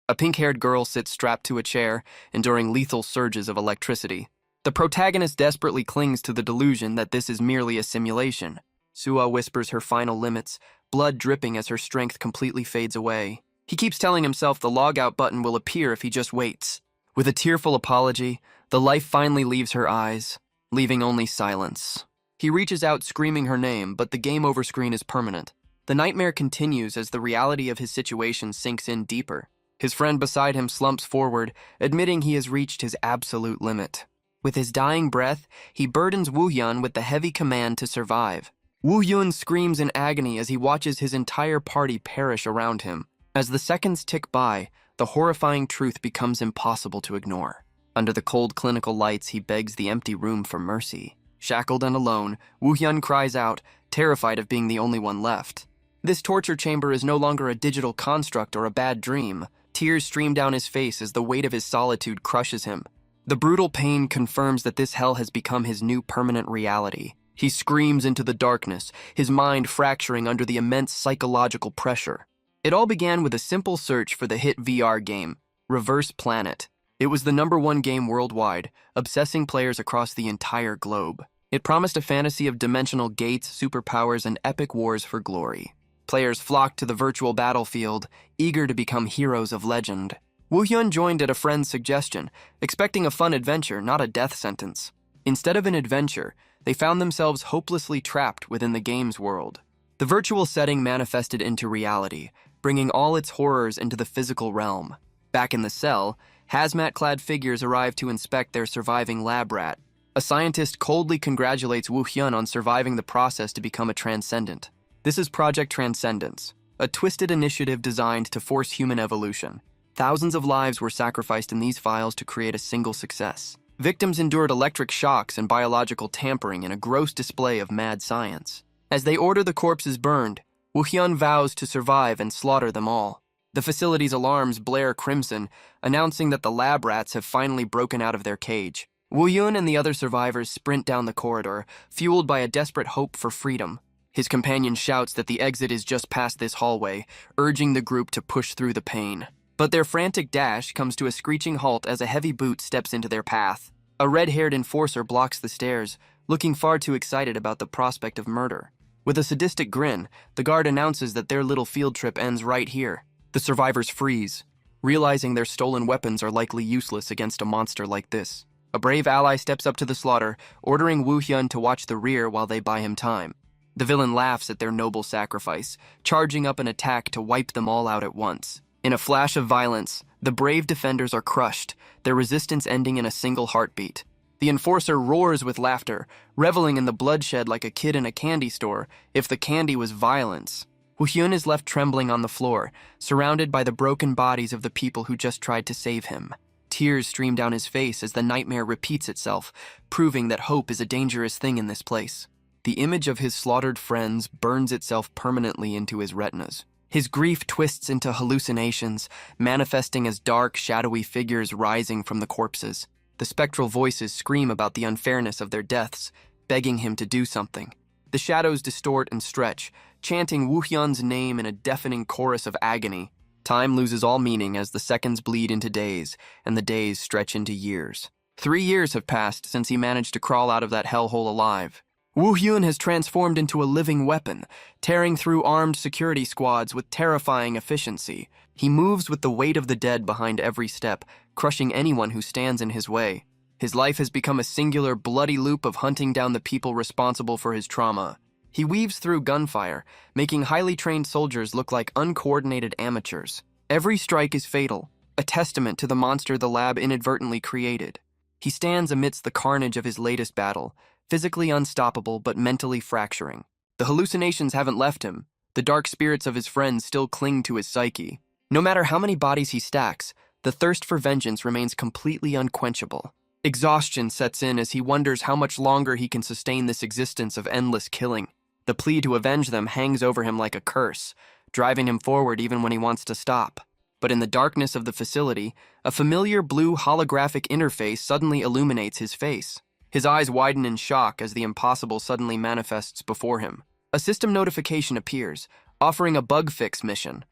A pink-haired girl sits strapped to a chair, enduring lethal surges of electricity. The protagonist desperately clings to the delusion that this is merely a simulation. Sua whispers her final limits, blood dripping as her strength completely fades away. He keeps telling himself the log-out button will appear if he just waits. With a tearful apology, the life finally leaves her eyes, leaving only silence. He reaches out screaming her name, but the game over screen is permanent. The nightmare continues as the reality of his situation sinks in deeper. His friend beside him slumps forward, admitting he has reached his absolute limit. With his dying breath, he burdens Woo-hyun with the heavy command to survive. Woo-hyun screams in agony as he watches his entire party perish around him. As the seconds tick by, the horrifying truth becomes impossible to ignore. Under the cold clinical lights, he begs the empty room for mercy. Shackled and alone, Woo-hyun cries out, terrified of being the only one left. This torture chamber is no longer a digital construct or a bad dream. Tears stream down his face as the weight of his solitude crushes him. The brutal pain confirms that this hell has become his new permanent reality. He screams into the darkness, his mind fracturing under the immense psychological pressure. It all began with a simple search for the hit VR game, Reverse Planet. It was the #1 game worldwide, obsessing players across the entire globe. It promised a fantasy of dimensional gates, superpowers, and epic wars for glory. Players flocked to the virtual battlefield, eager to become heroes of legend. Woo-hyun joined at a friend's suggestion, expecting a fun adventure, not a death sentence. Instead of an adventure, they found themselves hopelessly trapped within the game's world. The virtual setting manifested into reality, bringing all its horrors into the physical realm. Back in the cell, hazmat-clad figures arrive to inspect their surviving lab rat. A scientist coldly congratulates Woo-hyun on surviving the process to become a transcendent. This is Project Transcendence, a twisted initiative designed to force human evolution. Thousands of lives were sacrificed in these files to create a single success. Victims endured electric shocks and biological tampering in a gross display of mad science. As they order the corpses burned, Woo-hyun vows to survive and slaughter them all. The facility's alarms blare crimson, announcing that the lab rats have finally broken out of their cage. Woo-hyun and the other survivors sprint down the corridor, fueled by a desperate hope for freedom. His companion shouts that the exit is just past this hallway, urging the group to push through the pain. But their frantic dash comes to a screeching halt as a heavy boot steps into their path. A red-haired enforcer blocks the stairs, looking far too excited about the prospect of murder. With a sadistic grin, the guard announces that their little field trip ends right here. The survivors freeze, realizing their stolen weapons are likely useless against a monster like this. A brave ally steps up to the slaughter, ordering Woo-hyun to watch the rear while they buy him time. The villain laughs at their noble sacrifice, charging up an attack to wipe them all out at once. In a flash of violence, the brave defenders are crushed, their resistance ending in a single heartbeat. The enforcer roars with laughter, reveling in the bloodshed like a kid in a candy store, if the candy was violence. Woo-hyun is left trembling on the floor, surrounded by the broken bodies of the people who just tried to save him. Tears stream down his face as the nightmare repeats itself, proving that hope is a dangerous thing in this place. The image of his slaughtered friends burns itself permanently into his retinas. His grief twists into hallucinations, manifesting as dark, shadowy figures rising from the corpses. The spectral voices scream about the unfairness of their deaths, begging him to do something. The shadows distort and stretch, chanting Woo-hyun's name in a deafening chorus of agony. Time loses all meaning as the seconds bleed into days, and the days stretch into years. 3 years have passed since he managed to crawl out of that hellhole alive. Woo-hyun has transformed into a living weapon, tearing through armed security squads with terrifying efficiency. He moves with the weight of the dead behind every step, crushing anyone who stands in his way. His life has become a singular, bloody loop of hunting down the people responsible for his trauma. He weaves through gunfire, making highly trained soldiers look like uncoordinated amateurs. Every strike is fatal, a testament to the monster the lab inadvertently created. He stands amidst the carnage of his latest battle, physically unstoppable but mentally fracturing. The hallucinations haven't left him. The dark spirits of his friends still cling to his psyche. No matter how many bodies he stacks, the thirst for vengeance remains completely unquenchable. Exhaustion sets in as he wonders how much longer he can sustain this existence of endless killing. The plea to avenge them hangs over him like a curse, driving him forward even when he wants to stop. But in the darkness of the facility, a familiar blue holographic interface suddenly illuminates his face. His eyes widen in shock as the impossible suddenly manifests before him. A system notification appears, offering a bug fix mission.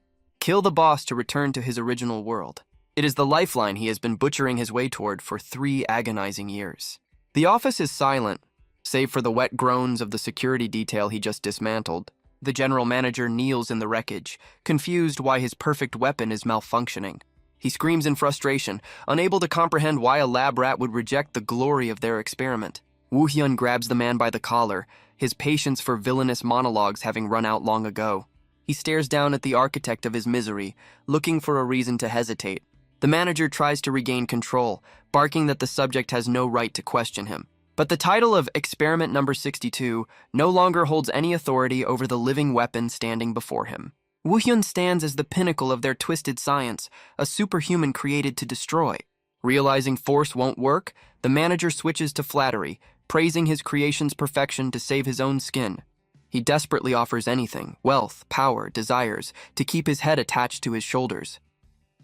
Kill the boss to return to his original world. It is the lifeline he has been butchering his way toward for 3 agonizing years. The office is silent, save for the wet groans of the security detail he just dismantled. The general manager kneels in the wreckage, confused why his perfect weapon is malfunctioning. He screams in frustration, unable to comprehend why a lab rat would reject the glory of their experiment. Woo Hyun grabs the man by the collar, his patience for villainous monologues having run out long ago. He stares down at the architect of his misery, looking for a reason to hesitate. The manager tries to regain control, barking that the subject has no right to question him. But the title of Experiment Number 62 no longer holds any authority over the living weapon standing before him. Woo Hyun stands as the pinnacle of their twisted science, a superhuman created to destroy. Realizing force won't work, the manager switches to flattery, praising his creation's perfection to save his own skin. He desperately offers anything, wealth, power, desires, to keep his head attached to his shoulders.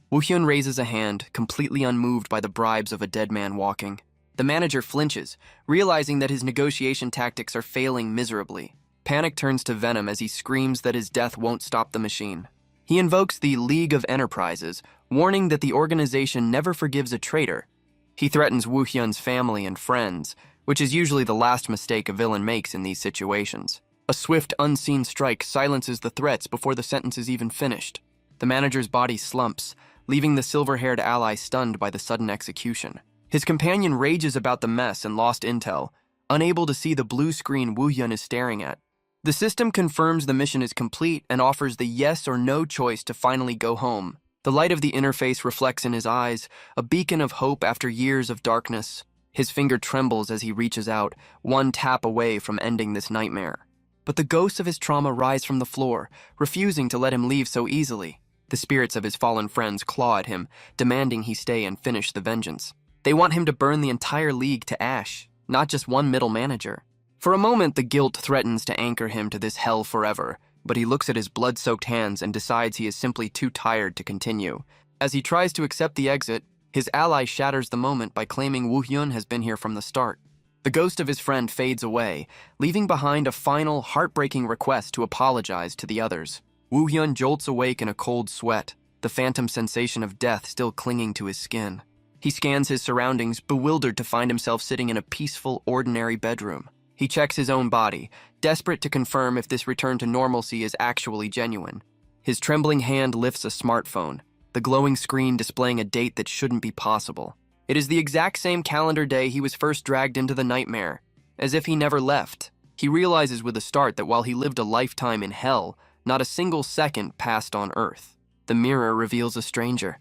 Woo Hyun raises a hand, completely unmoved by the bribes of a dead man walking. The manager flinches, realizing that his negotiation tactics are failing miserably. Panic turns to venom as he screams that his death won't stop the machine. He invokes the League of Enterprises, warning that the organization never forgives a traitor. He threatens Woo Hyun's family and friends, which is usually the last mistake a villain makes in these situations. A swift, unseen strike silences the threats before the sentence is even finished. The manager's body slumps, leaving the silver-haired ally stunned by the sudden execution. His companion rages about the mess and lost intel, unable to see the blue screen Woo Hyun is staring at. The system confirms the mission is complete and offers the yes or no choice to finally go home. The light of the interface reflects in his eyes, a beacon of hope after years of darkness. His finger trembles as he reaches out, one tap away from ending this nightmare. But the ghosts of his trauma rise from the floor, refusing to let him leave so easily. The spirits of his fallen friends claw at him, demanding he stay and finish the vengeance. They want him to burn the entire league to ash, not just one middle manager. For a moment, the guilt threatens to anchor him to this hell forever, but he looks at his blood-soaked hands and decides he is simply too tired to continue. As he tries to accept the exit, his ally shatters the moment by claiming Woo Hyun has been here from the start. The ghost of his friend fades away, leaving behind a final, heartbreaking request to apologize to the others. Woo Hyun jolts awake in a cold sweat, the phantom sensation of death still clinging to his skin. He scans his surroundings, bewildered to find himself sitting in a peaceful, ordinary bedroom. He checks his own body, desperate to confirm if this return to normalcy is actually genuine. His trembling hand lifts a smartphone, the glowing screen displaying a date that shouldn't be possible. It is the exact same calendar day he was first dragged into the nightmare, as if he never left. He realizes with a start that while he lived a lifetime in hell, not a single second passed on Earth. The mirror reveals a stranger.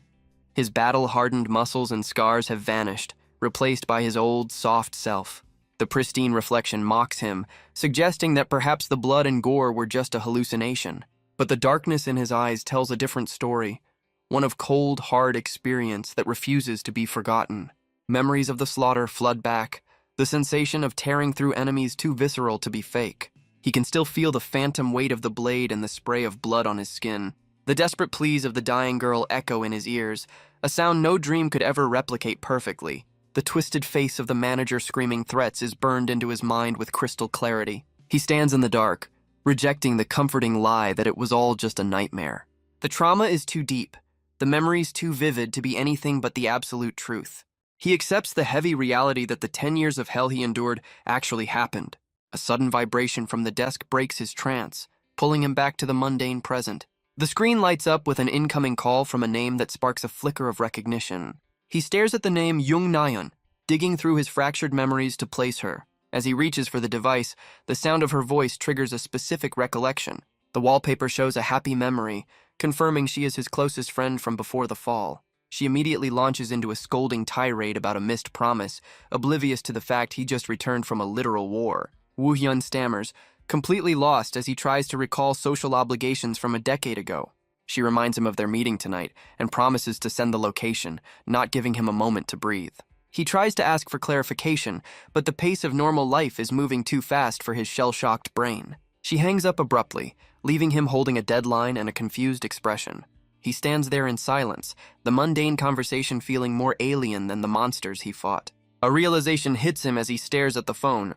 His battle-hardened muscles and scars have vanished, replaced by his old, soft self. The pristine reflection mocks him, suggesting that perhaps the blood and gore were just a hallucination. But the darkness in his eyes tells a different story, one of cold, hard experience that refuses to be forgotten. Memories of the slaughter flood back, the sensation of tearing through enemies too visceral to be fake. He can still feel the phantom weight of the blade and the spray of blood on his skin. The desperate pleas of the dying girl echo in his ears, a sound no dream could ever replicate perfectly. The twisted face of the manager screaming threats is burned into his mind with crystal clarity. He stands in the dark, rejecting the comforting lie that it was all just a nightmare. The trauma is too deep, the memories too vivid to be anything but the absolute truth. He accepts the heavy reality that the 10 years of hell he endured actually happened. A sudden vibration from the desk breaks his trance, pulling him back to the mundane present. The screen lights up with an incoming call from a name that sparks a flicker of recognition. He stares at the name Jung Nayeon, digging through his fractured memories to place her. As he reaches for the device, the sound of her voice triggers a specific recollection. The wallpaper shows a happy memory, confirming she is his closest friend from before the fall. She immediately launches into a scolding tirade about a missed promise, oblivious to the fact he just returned from a literal war. Woo Hyun stammers, completely lost as he tries to recall social obligations from a decade ago. She reminds him of their meeting tonight and promises to send the location, not giving him a moment to breathe. He tries to ask for clarification, but the pace of normal life is moving too fast for his shell-shocked brain. She hangs up abruptly, leaving him holding a deadline and a confused expression. He stands there in silence, the mundane conversation feeling more alien than the monsters he fought. A realization hits him as he stares at the phone.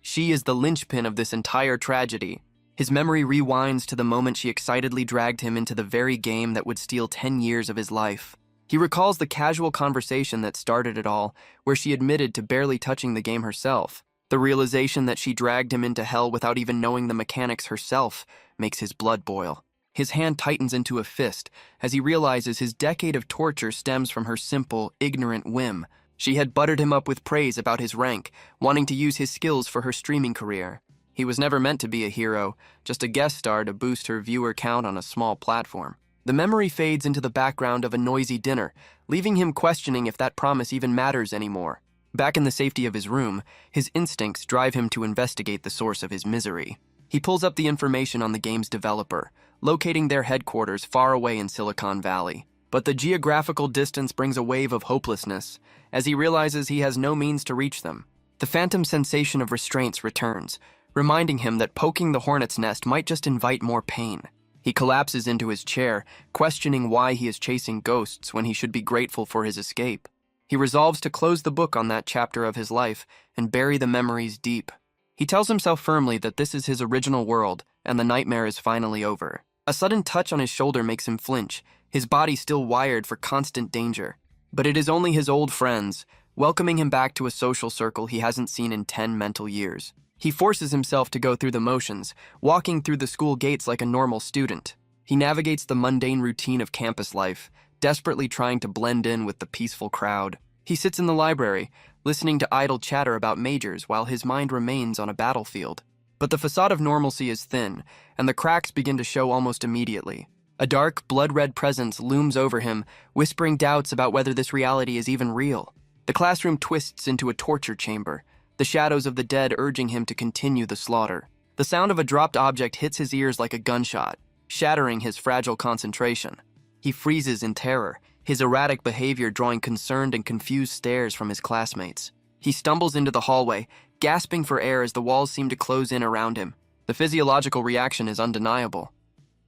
She is the linchpin of this entire tragedy. His memory rewinds to the moment she excitedly dragged him into the very game that would steal 10 years of his life. He recalls the casual conversation that started it all, where she admitted to barely touching the game herself. The realization that she dragged him into hell without even knowing the mechanics herself makes his blood boil. His hand tightens into a fist as he realizes his decade of torture stems from her simple, ignorant whim. She had buttered him up with praise about his rank, wanting to use his skills for her streaming career. He was never meant to be a hero, just a guest star to boost her viewer count on a small platform. The memory fades into the background of a noisy dinner, leaving him questioning if that promise even matters anymore. Back in the safety of his room, his instincts drive him to investigate the source of his misery. He pulls up the information on the game's developer, locating their headquarters far away in Silicon Valley. But the geographical distance brings a wave of hopelessness, as he realizes he has no means to reach them. The phantom sensation of restraints returns, reminding him that poking the hornet's nest might just invite more pain. He collapses into his chair, questioning why he is chasing ghosts when he should be grateful for his escape. He resolves to close the book on that chapter of his life and bury the memories deep. He tells himself firmly that this is his original world and the nightmare is finally over. A sudden touch on his shoulder makes him flinch, his body still wired for constant danger. But it is only his old friends, welcoming him back to a social circle he hasn't seen in 10 mental years. He forces himself to go through the motions, walking through the school gates like a normal student. He navigates the mundane routine of campus life, desperately trying to blend in with the peaceful crowd. He sits in the library, listening to idle chatter about majors while his mind remains on a battlefield. But the facade of normalcy is thin, and the cracks begin to show almost immediately. A dark, blood-red presence looms over him, whispering doubts about whether this reality is even real. The classroom twists into a torture chamber, the shadows of the dead urging him to continue the slaughter. The sound of a dropped object hits his ears like a gunshot, shattering his fragile concentration. He freezes in terror, his erratic behavior drawing concerned and confused stares from his classmates. He stumbles into the hallway, gasping for air as the walls seem to close in around him. The physiological reaction is undeniable.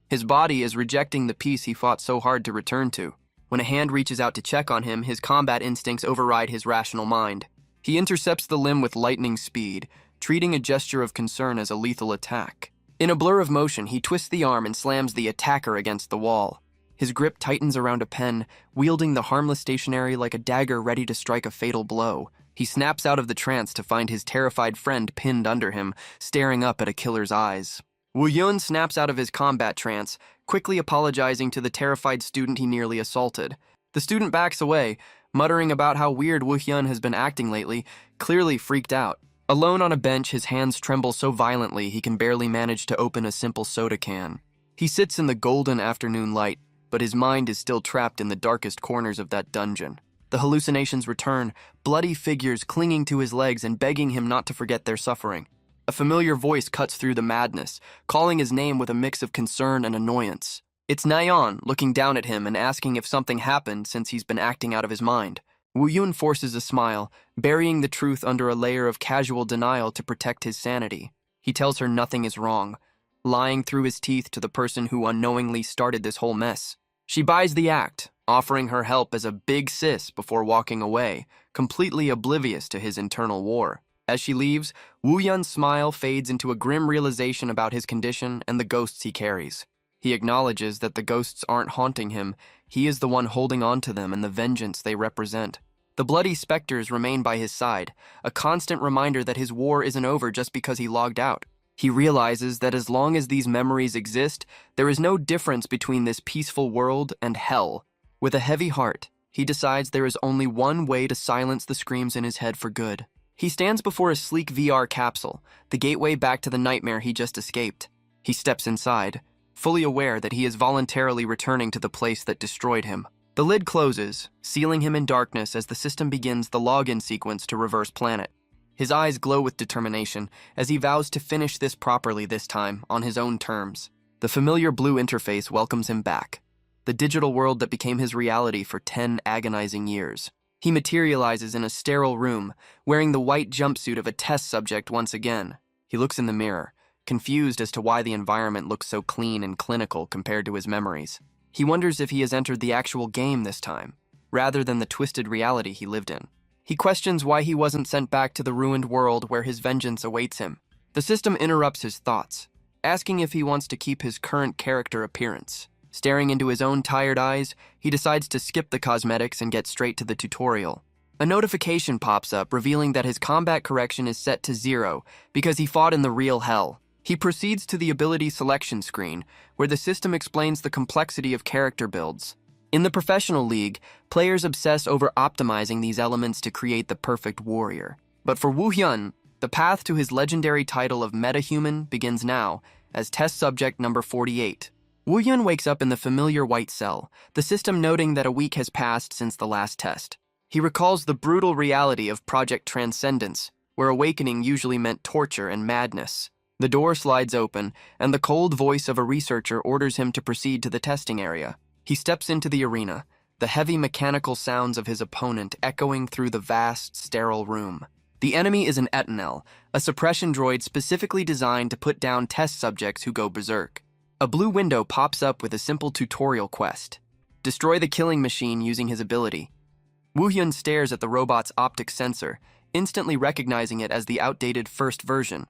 His body is rejecting the peace he fought so hard to return to. When a hand reaches out to check on him, his combat instincts override his rational mind. He intercepts the limb with lightning speed, treating a gesture of concern as a lethal attack. In a blur of motion, he twists the arm and slams the attacker against the wall. His grip tightens around a pen, wielding the harmless stationery like a dagger ready to strike a fatal blow. He snaps out of the trance to find his terrified friend pinned under him, staring up at a killer's eyes. Wu Yun snaps out of his combat trance, quickly apologizing to the terrified student he nearly assaulted. The student backs away, muttering about how weird Wu Hyun has been acting lately, clearly freaked out. Alone on a bench, his hands tremble so violently he can barely manage to open a simple soda can. He sits in the golden afternoon light, but his mind is still trapped in the darkest corners of that dungeon. The hallucinations return, bloody figures clinging to his legs and begging him not to forget their suffering. A familiar voice cuts through the madness, calling his name with a mix of concern and annoyance. It's Nayeon, looking down at him and asking if something happened since he's been acting out of his mind. Wu Yun forces a smile, burying the truth under a layer of casual denial to protect his sanity. He tells her nothing is wrong, lying through his teeth to the person who unknowingly started this whole mess. She buys the act, offering her help as a big sis before walking away, completely oblivious to his internal war. As she leaves, Wu Yun's smile fades into a grim realization about his condition and the ghosts he carries. He acknowledges that the ghosts aren't haunting him, he is the one holding on to them and the vengeance they represent. The bloody specters remain by his side, a constant reminder that his war isn't over just because he logged out. He realizes that as long as these memories exist, there is no difference between this peaceful world and hell. With a heavy heart, he decides there is only one way to silence the screams in his head for good. He stands before a sleek VR capsule, the gateway back to the nightmare he just escaped. He steps inside, fully aware that he is voluntarily returning to the place that destroyed him. The lid closes, sealing him in darkness as the system begins the login sequence to Reverse Planet. His eyes glow with determination as he vows to finish this properly this time, on his own terms. The familiar blue interface welcomes him back, the digital world that became his reality for 10 agonizing years. He materializes in a sterile room, wearing the white jumpsuit of a test subject once again. He looks in the mirror, confused as to why the environment looks so clean and clinical compared to his memories. He wonders if he has entered the actual game this time, rather than the twisted reality he lived in. He questions why he wasn't sent back to the ruined world where his vengeance awaits him. The system interrupts his thoughts, asking if he wants to keep his current character appearance. Staring into his own tired eyes, he decides to skip the cosmetics and get straight to the tutorial. A notification pops up revealing that his combat correction is set to 0 because he fought in the real hell. He proceeds to the ability selection screen, where the system explains the complexity of character builds. In the professional league, players obsess over optimizing these elements to create the perfect warrior. But for Woo-hyun, the path to his legendary title of metahuman begins now, as test subject number 48. Woo-hyun wakes up in the familiar white cell, the system noting that a week has passed since the last test. He recalls the brutal reality of Project Transcendence, where awakening usually meant torture and madness. The door slides open, and the cold voice of a researcher orders him to proceed to the testing area. He steps into the arena, the heavy mechanical sounds of his opponent echoing through the vast, sterile room. The enemy is an Etinel, a suppression droid specifically designed to put down test subjects who go berserk. A blue window pops up with a simple tutorial quest. Destroy the killing machine using his ability. Woo-hyun stares at the robot's optic sensor, instantly recognizing it as the outdated first version.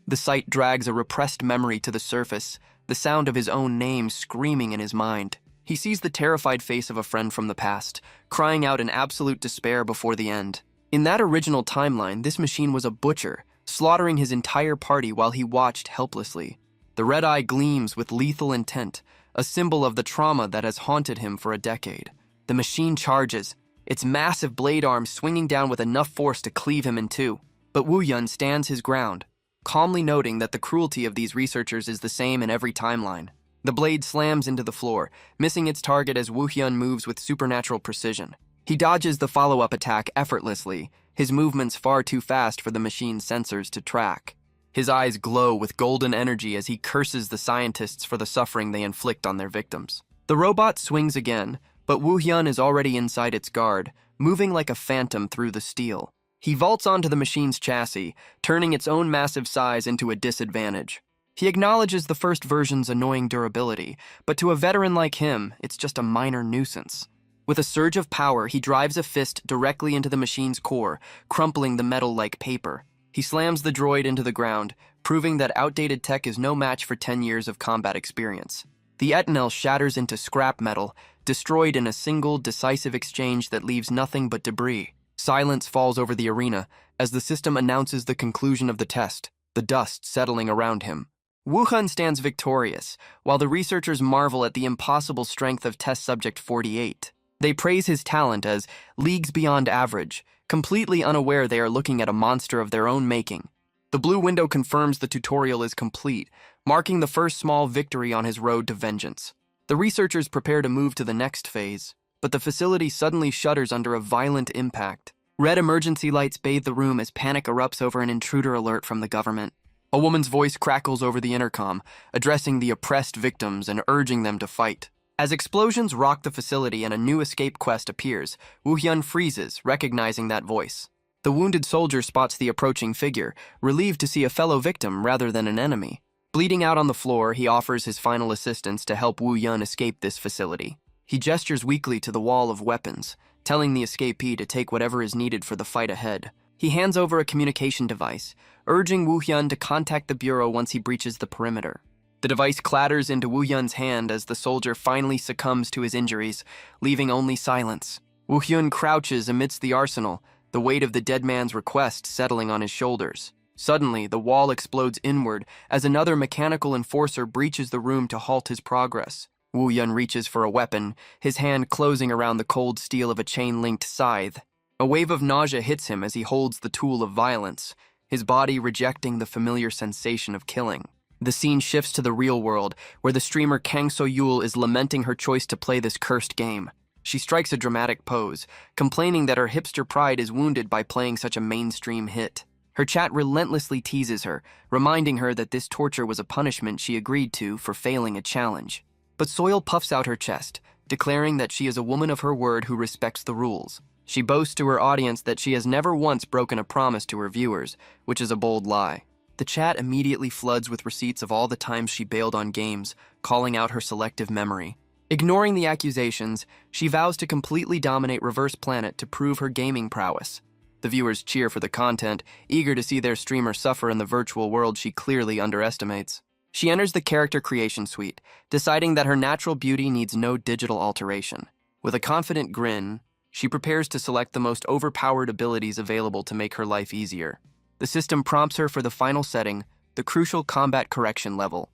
The sight drags a repressed memory to the surface, the sound of his own name screaming in his mind. He sees the terrified face of a friend from the past, crying out in absolute despair before the end. In that original timeline, this machine was a butcher, slaughtering his entire party while he watched helplessly. The red eye gleams with lethal intent, a symbol of the trauma that has haunted him for a decade. The machine charges, its massive blade arm swinging down with enough force to cleave him in two. But Woo-hyun stands his ground, calmly noting that the cruelty of these researchers is the same in every timeline. The blade slams into the floor, missing its target as Woo-hyun moves with supernatural precision. He dodges the follow-up attack effortlessly, his movements far too fast for the machine's sensors to track. His eyes glow with golden energy as he curses the scientists for the suffering they inflict on their victims. The robot swings again, but Woo-hyun is already inside its guard, moving like a phantom through the steel. He vaults onto the machine's chassis, turning its own massive size into a disadvantage. He acknowledges the first version's annoying durability, but to a veteran like him, it's just a minor nuisance. With a surge of power, he drives a fist directly into the machine's core, crumpling the metal like paper. He slams the droid into the ground, proving that outdated tech is no match for 10 years of combat experience. The Etinel shatters into scrap metal, destroyed in a single, decisive exchange that leaves nothing but debris. Silence falls over the arena as the system announces the conclusion of the test, the dust settling around him. Woo-hyun stands victorious, while the researchers marvel at the impossible strength of test subject 48. They praise his talent as leagues beyond average, completely unaware they are looking at a monster of their own making. The blue window confirms the tutorial is complete, marking the first small victory on his road to vengeance. The researchers prepare to move to the next phase, but the facility suddenly shudders under a violent impact. Red emergency lights bathe the room as panic erupts over an intruder alert from the government. A woman's voice crackles over the intercom, addressing the oppressed victims and urging them to fight. As explosions rock the facility and a new escape quest appears, Woo-hyun freezes, recognizing that voice. The wounded soldier spots the approaching figure, relieved to see a fellow victim rather than an enemy. Bleeding out on the floor, he offers his final assistance to help Woo-hyun escape this facility. He gestures weakly to the wall of weapons, telling the escapee to take whatever is needed for the fight ahead. He hands over a communication device, urging Woo-hyun to contact the bureau once he breaches the perimeter. The device clatters into Woo-hyun's hand as the soldier finally succumbs to his injuries, leaving only silence. Woo-hyun crouches amidst the arsenal, the weight of the dead man's request settling on his shoulders. Suddenly, the wall explodes inward as another mechanical enforcer breaches the room to halt his progress. Woo-hyun reaches for a weapon, his hand closing around the cold steel of a chain-linked scythe. A wave of nausea hits him as he holds the tool of violence, his body rejecting the familiar sensation of killing. The scene shifts to the real world, where the streamer Kang So-yul is lamenting her choice to play this cursed game. She strikes a dramatic pose, complaining that her hipster pride is wounded by playing such a mainstream hit. Her chat relentlessly teases her, reminding her that this torture was a punishment she agreed to for failing a challenge. But Soil puffs out her chest, declaring that she is a woman of her word who respects the rules. She boasts to her audience that she has never once broken a promise to her viewers, which is a bold lie. The chat immediately floods with receipts of all the times she bailed on games, calling out her selective memory. Ignoring the accusations, she vows to completely dominate Reverse Planet to prove her gaming prowess. The viewers cheer for the content, eager to see their streamer suffer in the virtual world she clearly underestimates. She enters the character creation suite, deciding that her natural beauty needs no digital alteration. With a confident grin, she prepares to select the most overpowered abilities available to make her life easier. The system prompts her for the final setting, the crucial combat correction level.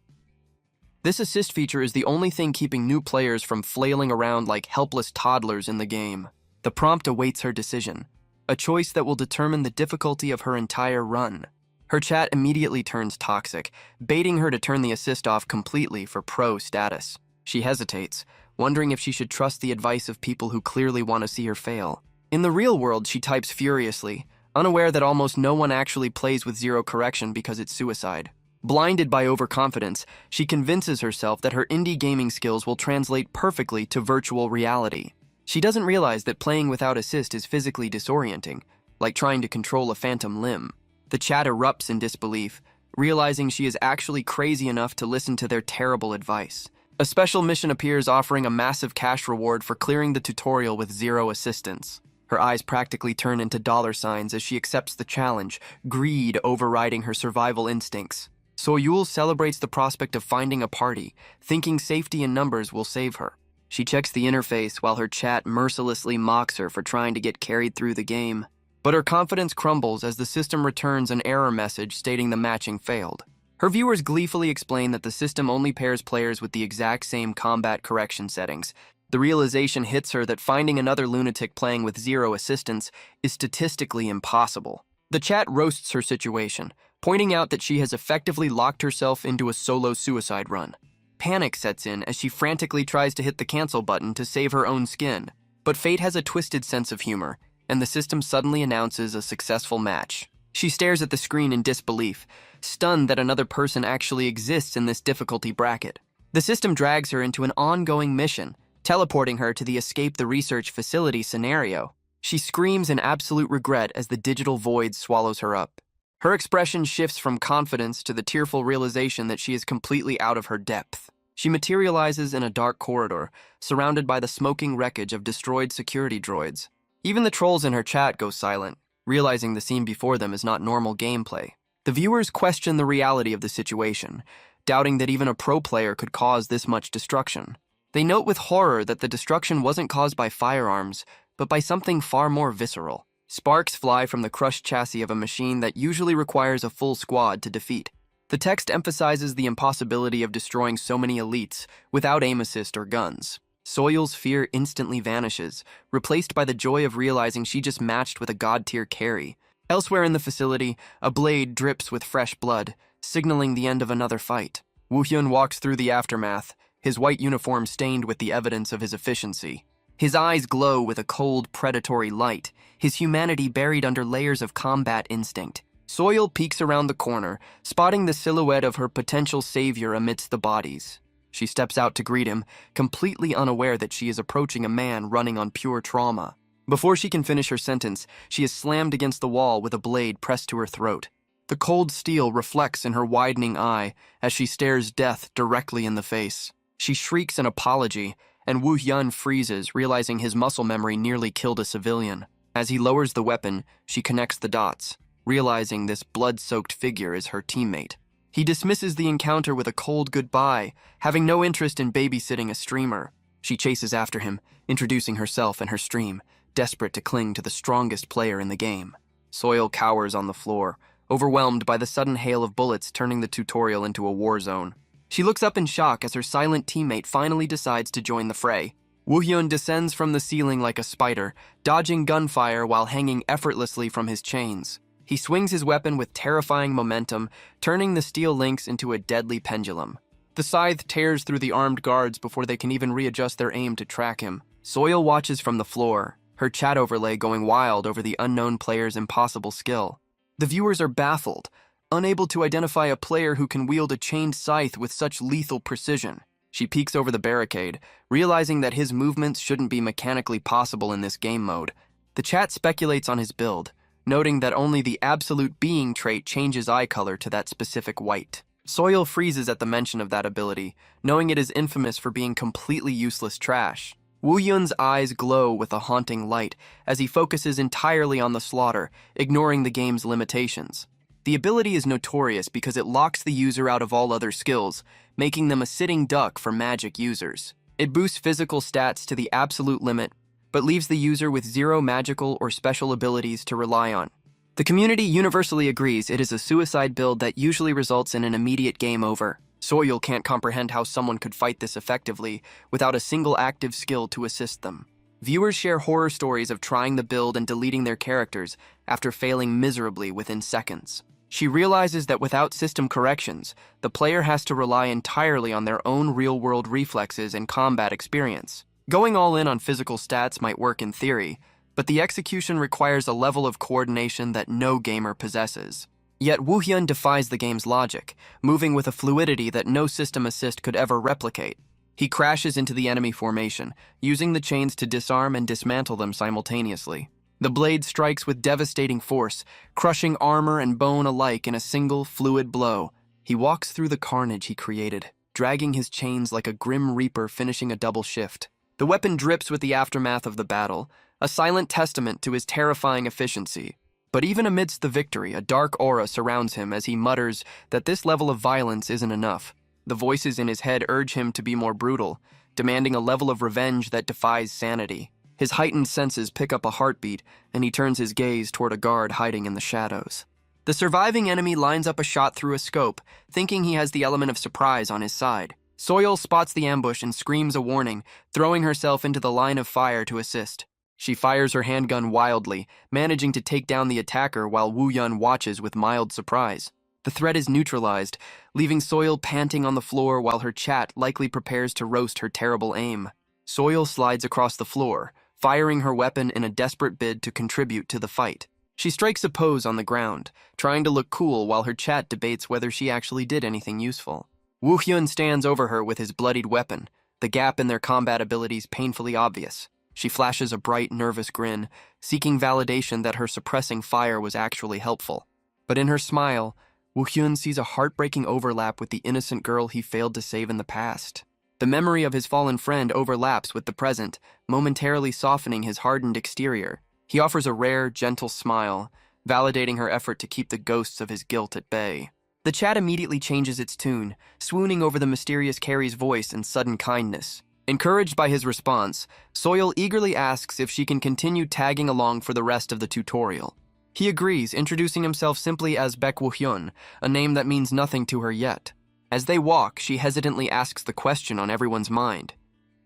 This assist feature is the only thing keeping new players from flailing around like helpless toddlers in the game. The prompt awaits her decision, a choice that will determine the difficulty of her entire run. Her chat immediately turns toxic, baiting her to turn the assist off completely for pro status. She hesitates, wondering if she should trust the advice of people who clearly want to see her fail. In the real world, she types furiously, unaware that almost no one actually plays with zero correction because it's suicide. Blinded by overconfidence, she convinces herself that her indie gaming skills will translate perfectly to virtual reality. She doesn't realize that playing without assist is physically disorienting, like trying to control a phantom limb. The chat erupts in disbelief, realizing she is actually crazy enough to listen to their terrible advice. A special mission appears offering a massive cash reward for clearing the tutorial with zero assistance. Her eyes practically turn into dollar signs as she accepts the challenge, greed overriding her survival instincts. Soyul celebrates the prospect of finding a party, thinking safety in numbers will save her. She checks the interface while her chat mercilessly mocks her for trying to get carried through the game. But her confidence crumbles as the system returns an error message stating the matching failed. Her viewers gleefully explain that the system only pairs players with the exact same combat correction settings. The realization hits her that finding another lunatic playing with zero assistance is statistically impossible. The chat roasts her situation, pointing out that she has effectively locked herself into a solo suicide run. Panic sets in as she frantically tries to hit the cancel button to save her own skin. But fate has a twisted sense of humor, and the system suddenly announces a successful match. She stares at the screen in disbelief, stunned that another person actually exists in this difficulty bracket. The system drags her into an ongoing mission, teleporting her to the escape the research facility scenario. She screams in absolute regret as the digital void swallows her up. Her expression shifts from confidence to the tearful realization that she is completely out of her depth. She materializes in a dark corridor, surrounded by the smoking wreckage of destroyed security droids. Even the trolls in her chat go silent, realizing the scene before them is not normal gameplay. The viewers question the reality of the situation, doubting that even a pro player could cause this much destruction. They note with horror that the destruction wasn't caused by firearms, but by something far more visceral. Sparks fly from the crushed chassis of a machine that usually requires a full squad to defeat. The text emphasizes the impossibility of destroying so many elites without aim assist or guns. Soyul's fear instantly vanishes, replaced by the joy of realizing she just matched with a god-tier carry. Elsewhere in the facility, a blade drips with fresh blood, signaling the end of another fight. Woo-hyun walks through the aftermath, his white uniform stained with the evidence of his efficiency. His eyes glow with a cold, predatory light, his humanity buried under layers of combat instinct. Soyul peeks around the corner, spotting the silhouette of her potential savior amidst the bodies. She steps out to greet him, completely unaware that she is approaching a man running on pure trauma. Before she can finish her sentence, she is slammed against the wall with a blade pressed to her throat. The cold steel reflects in her widening eye as she stares death directly in the face. She shrieks an apology, and Woo-hyun freezes, realizing his muscle memory nearly killed a civilian. As he lowers the weapon, she connects the dots, realizing this blood-soaked figure is her teammate. He dismisses the encounter with a cold goodbye, having no interest in babysitting a streamer. She chases after him, introducing herself and her stream, desperate to cling to the strongest player in the game. Soyul cowers on the floor, overwhelmed by the sudden hail of bullets turning the tutorial into a war zone. She looks up in shock as her silent teammate finally decides to join the fray. Woo-hyun descends from the ceiling like a spider, dodging gunfire while hanging effortlessly from his chains. He swings his weapon with terrifying momentum, turning the steel links into a deadly pendulum. The scythe tears through the armed guards before they can even readjust their aim to track him. Soyul watches from the floor, her chat overlay going wild over the unknown player's impossible skill. The viewers are baffled, unable to identify a player who can wield a chained scythe with such lethal precision. She peeks over the barricade, realizing that his movements shouldn't be mechanically possible in this game mode. The chat speculates on his build, noting that only the absolute being trait changes eye color to that specific white. Soyul freezes at the mention of that ability, knowing it is infamous for being completely useless trash. Wu Yun's eyes glow with a haunting light as he focuses entirely on the slaughter, ignoring the game's limitations. The ability is notorious because it locks the user out of all other skills, making them a sitting duck for magic users. It boosts physical stats to the absolute limit, but leaves the user with zero magical or special abilities to rely on. The community universally agrees it is a suicide build that usually results in an immediate game over. Soil can't comprehend how someone could fight this effectively without a single active skill to assist them. Viewers share horror stories of trying the build and deleting their characters after failing miserably within seconds. She realizes that without system corrections, the player has to rely entirely on their own real-world reflexes and combat experience. Going all in on physical stats might work in theory, but the execution requires a level of coordination that no gamer possesses. Yet Wu Hyun defies the game's logic, moving with a fluidity that no system assist could ever replicate. He crashes into the enemy formation, using the chains to disarm and dismantle them simultaneously. The blade strikes with devastating force, crushing armor and bone alike in a single, fluid blow. He walks through the carnage he created, dragging his chains like a grim reaper finishing a double shift. The weapon drips with the aftermath of the battle, a silent testament to his terrifying efficiency. But even amidst the victory, a dark aura surrounds him as he mutters that this level of violence isn't enough. The voices in his head urge him to be more brutal, demanding a level of revenge that defies sanity. His heightened senses pick up a heartbeat, and he turns his gaze toward a guard hiding in the shadows. The surviving enemy lines up a shot through a scope, thinking he has the element of surprise on his side. Soil spots the ambush and screams a warning, throwing herself into the line of fire to assist. She fires her handgun wildly, managing to take down the attacker while Wu Yun watches with mild surprise. The threat is neutralized, leaving Soil panting on the floor while her chat likely prepares to roast her terrible aim. Soil slides across the floor, firing her weapon in a desperate bid to contribute to the fight. She strikes a pose on the ground, trying to look cool while her chat debates whether she actually did anything useful. Wu Hyun stands over her with his bloodied weapon, the gap in their combat abilities painfully obvious. She flashes a bright, nervous grin, seeking validation that her suppressing fire was actually helpful. But in her smile, Wu Hyun sees a heartbreaking overlap with the innocent girl he failed to save in the past. The memory of his fallen friend overlaps with the present, momentarily softening his hardened exterior. He offers a rare, gentle smile, validating her effort to keep the ghosts of his guilt at bay. The chat immediately changes its tune, swooning over the mysterious Carrie's voice and sudden kindness. Encouraged by his response, Soil eagerly asks if she can continue tagging along for the rest of the tutorial. He agrees, introducing himself simply as Baek Woo Hyun, a name that means nothing to her yet. As they walk, she hesitantly asks the question on everyone's mind.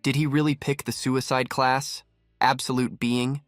Did he really pick the suicide class? Absolute being?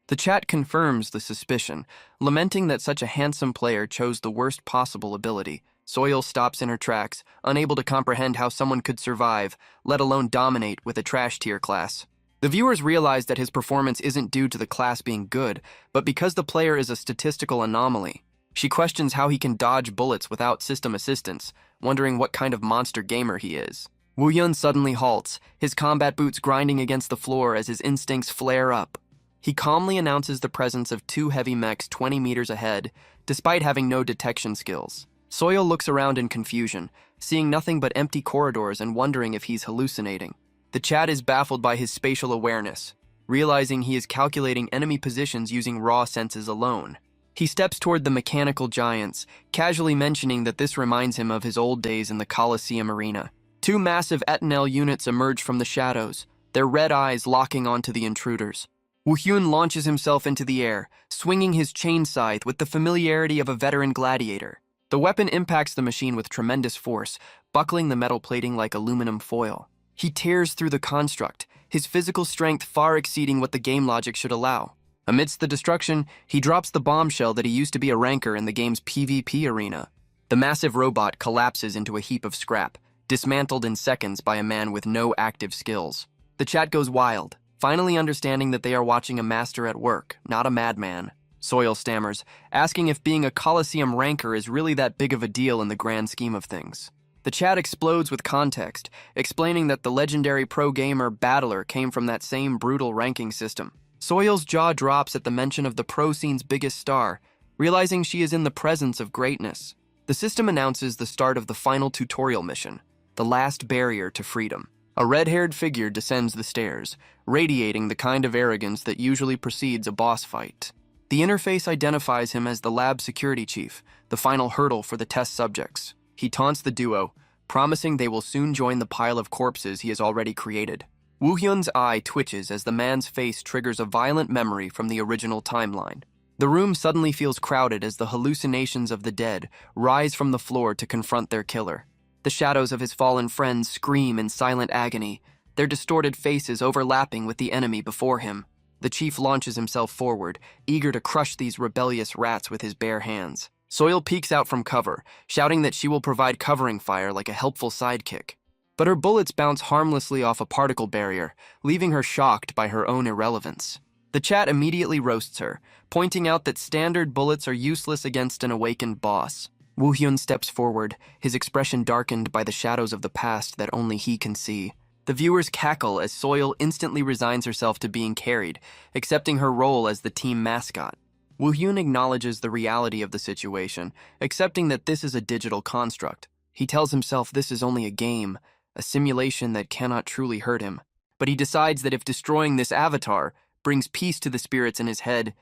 The chat confirms the suspicion, lamenting that such a handsome player chose the worst possible ability. Soil stops in her tracks, unable to comprehend how someone could survive, let alone dominate with a trash tier class. The viewers realize that his performance isn't due to the class being good, but because the player is a statistical anomaly. She questions how he can dodge bullets without system assistance, wondering what kind of monster gamer he is. Wu Yun suddenly halts, his combat boots grinding against the floor as his instincts flare up. He calmly announces the presence of two heavy mechs 20 meters ahead, despite having no detection skills. Soil looks around in confusion, seeing nothing but empty corridors and wondering if he's hallucinating. The chat is baffled by his spatial awareness, realizing he is calculating enemy positions using raw senses alone. He steps toward the mechanical giants, casually mentioning that this reminds him of his old days in the Colosseum arena. Two massive Etenel units emerge from the shadows, their red eyes locking onto the intruders. Wu Hyun launches himself into the air, swinging his chain scythe with the familiarity of a veteran gladiator. The weapon impacts the machine with tremendous force, buckling the metal plating like aluminum foil. He tears through the construct, his physical strength far exceeding what the game logic should allow. Amidst the destruction, he drops the bombshell that he used to be a ranker in the game's PvP arena. The massive robot collapses into a heap of scrap, dismantled in seconds by a man with no active skills. The chat goes wild, finally understanding that they are watching a master at work, not a madman. Soil stammers, asking if being a Colosseum ranker is really that big of a deal in the grand scheme of things. The chat explodes with context, explaining that the legendary pro-gamer Battler came from that same brutal ranking system. Soil's jaw drops at the mention of the pro scene's biggest star, realizing she is in the presence of greatness. The system announces the start of the final tutorial mission, the last barrier to freedom. A red-haired figure descends the stairs, radiating the kind of arrogance that usually precedes a boss fight. The interface identifies him as the lab security chief, the final hurdle for the test subjects. He taunts the duo, promising they will soon join the pile of corpses he has already created. Woo-hyun's eye twitches as the man's face triggers a violent memory from the original timeline. The room suddenly feels crowded as the hallucinations of the dead rise from the floor to confront their killer. The shadows of his fallen friends scream in silent agony, their distorted faces overlapping with the enemy before him. The chief launches himself forward, eager to crush these rebellious rats with his bare hands. Soil peeks out from cover, shouting that she will provide covering fire like a helpful sidekick. But her bullets bounce harmlessly off a particle barrier, leaving her shocked by her own irrelevance. The chat immediately roasts her, pointing out that standard bullets are useless against an awakened boss. Woo-hyun steps forward, his expression darkened by the shadows of the past that only he can see. The viewers cackle as Soil instantly resigns herself to being carried, accepting her role as the team mascot. Woo-hyun acknowledges the reality of the situation, accepting that this is a digital construct. He tells himself this is only a game, a simulation that cannot truly hurt him. But he decides that if destroying this avatar brings peace to the spirits in his head,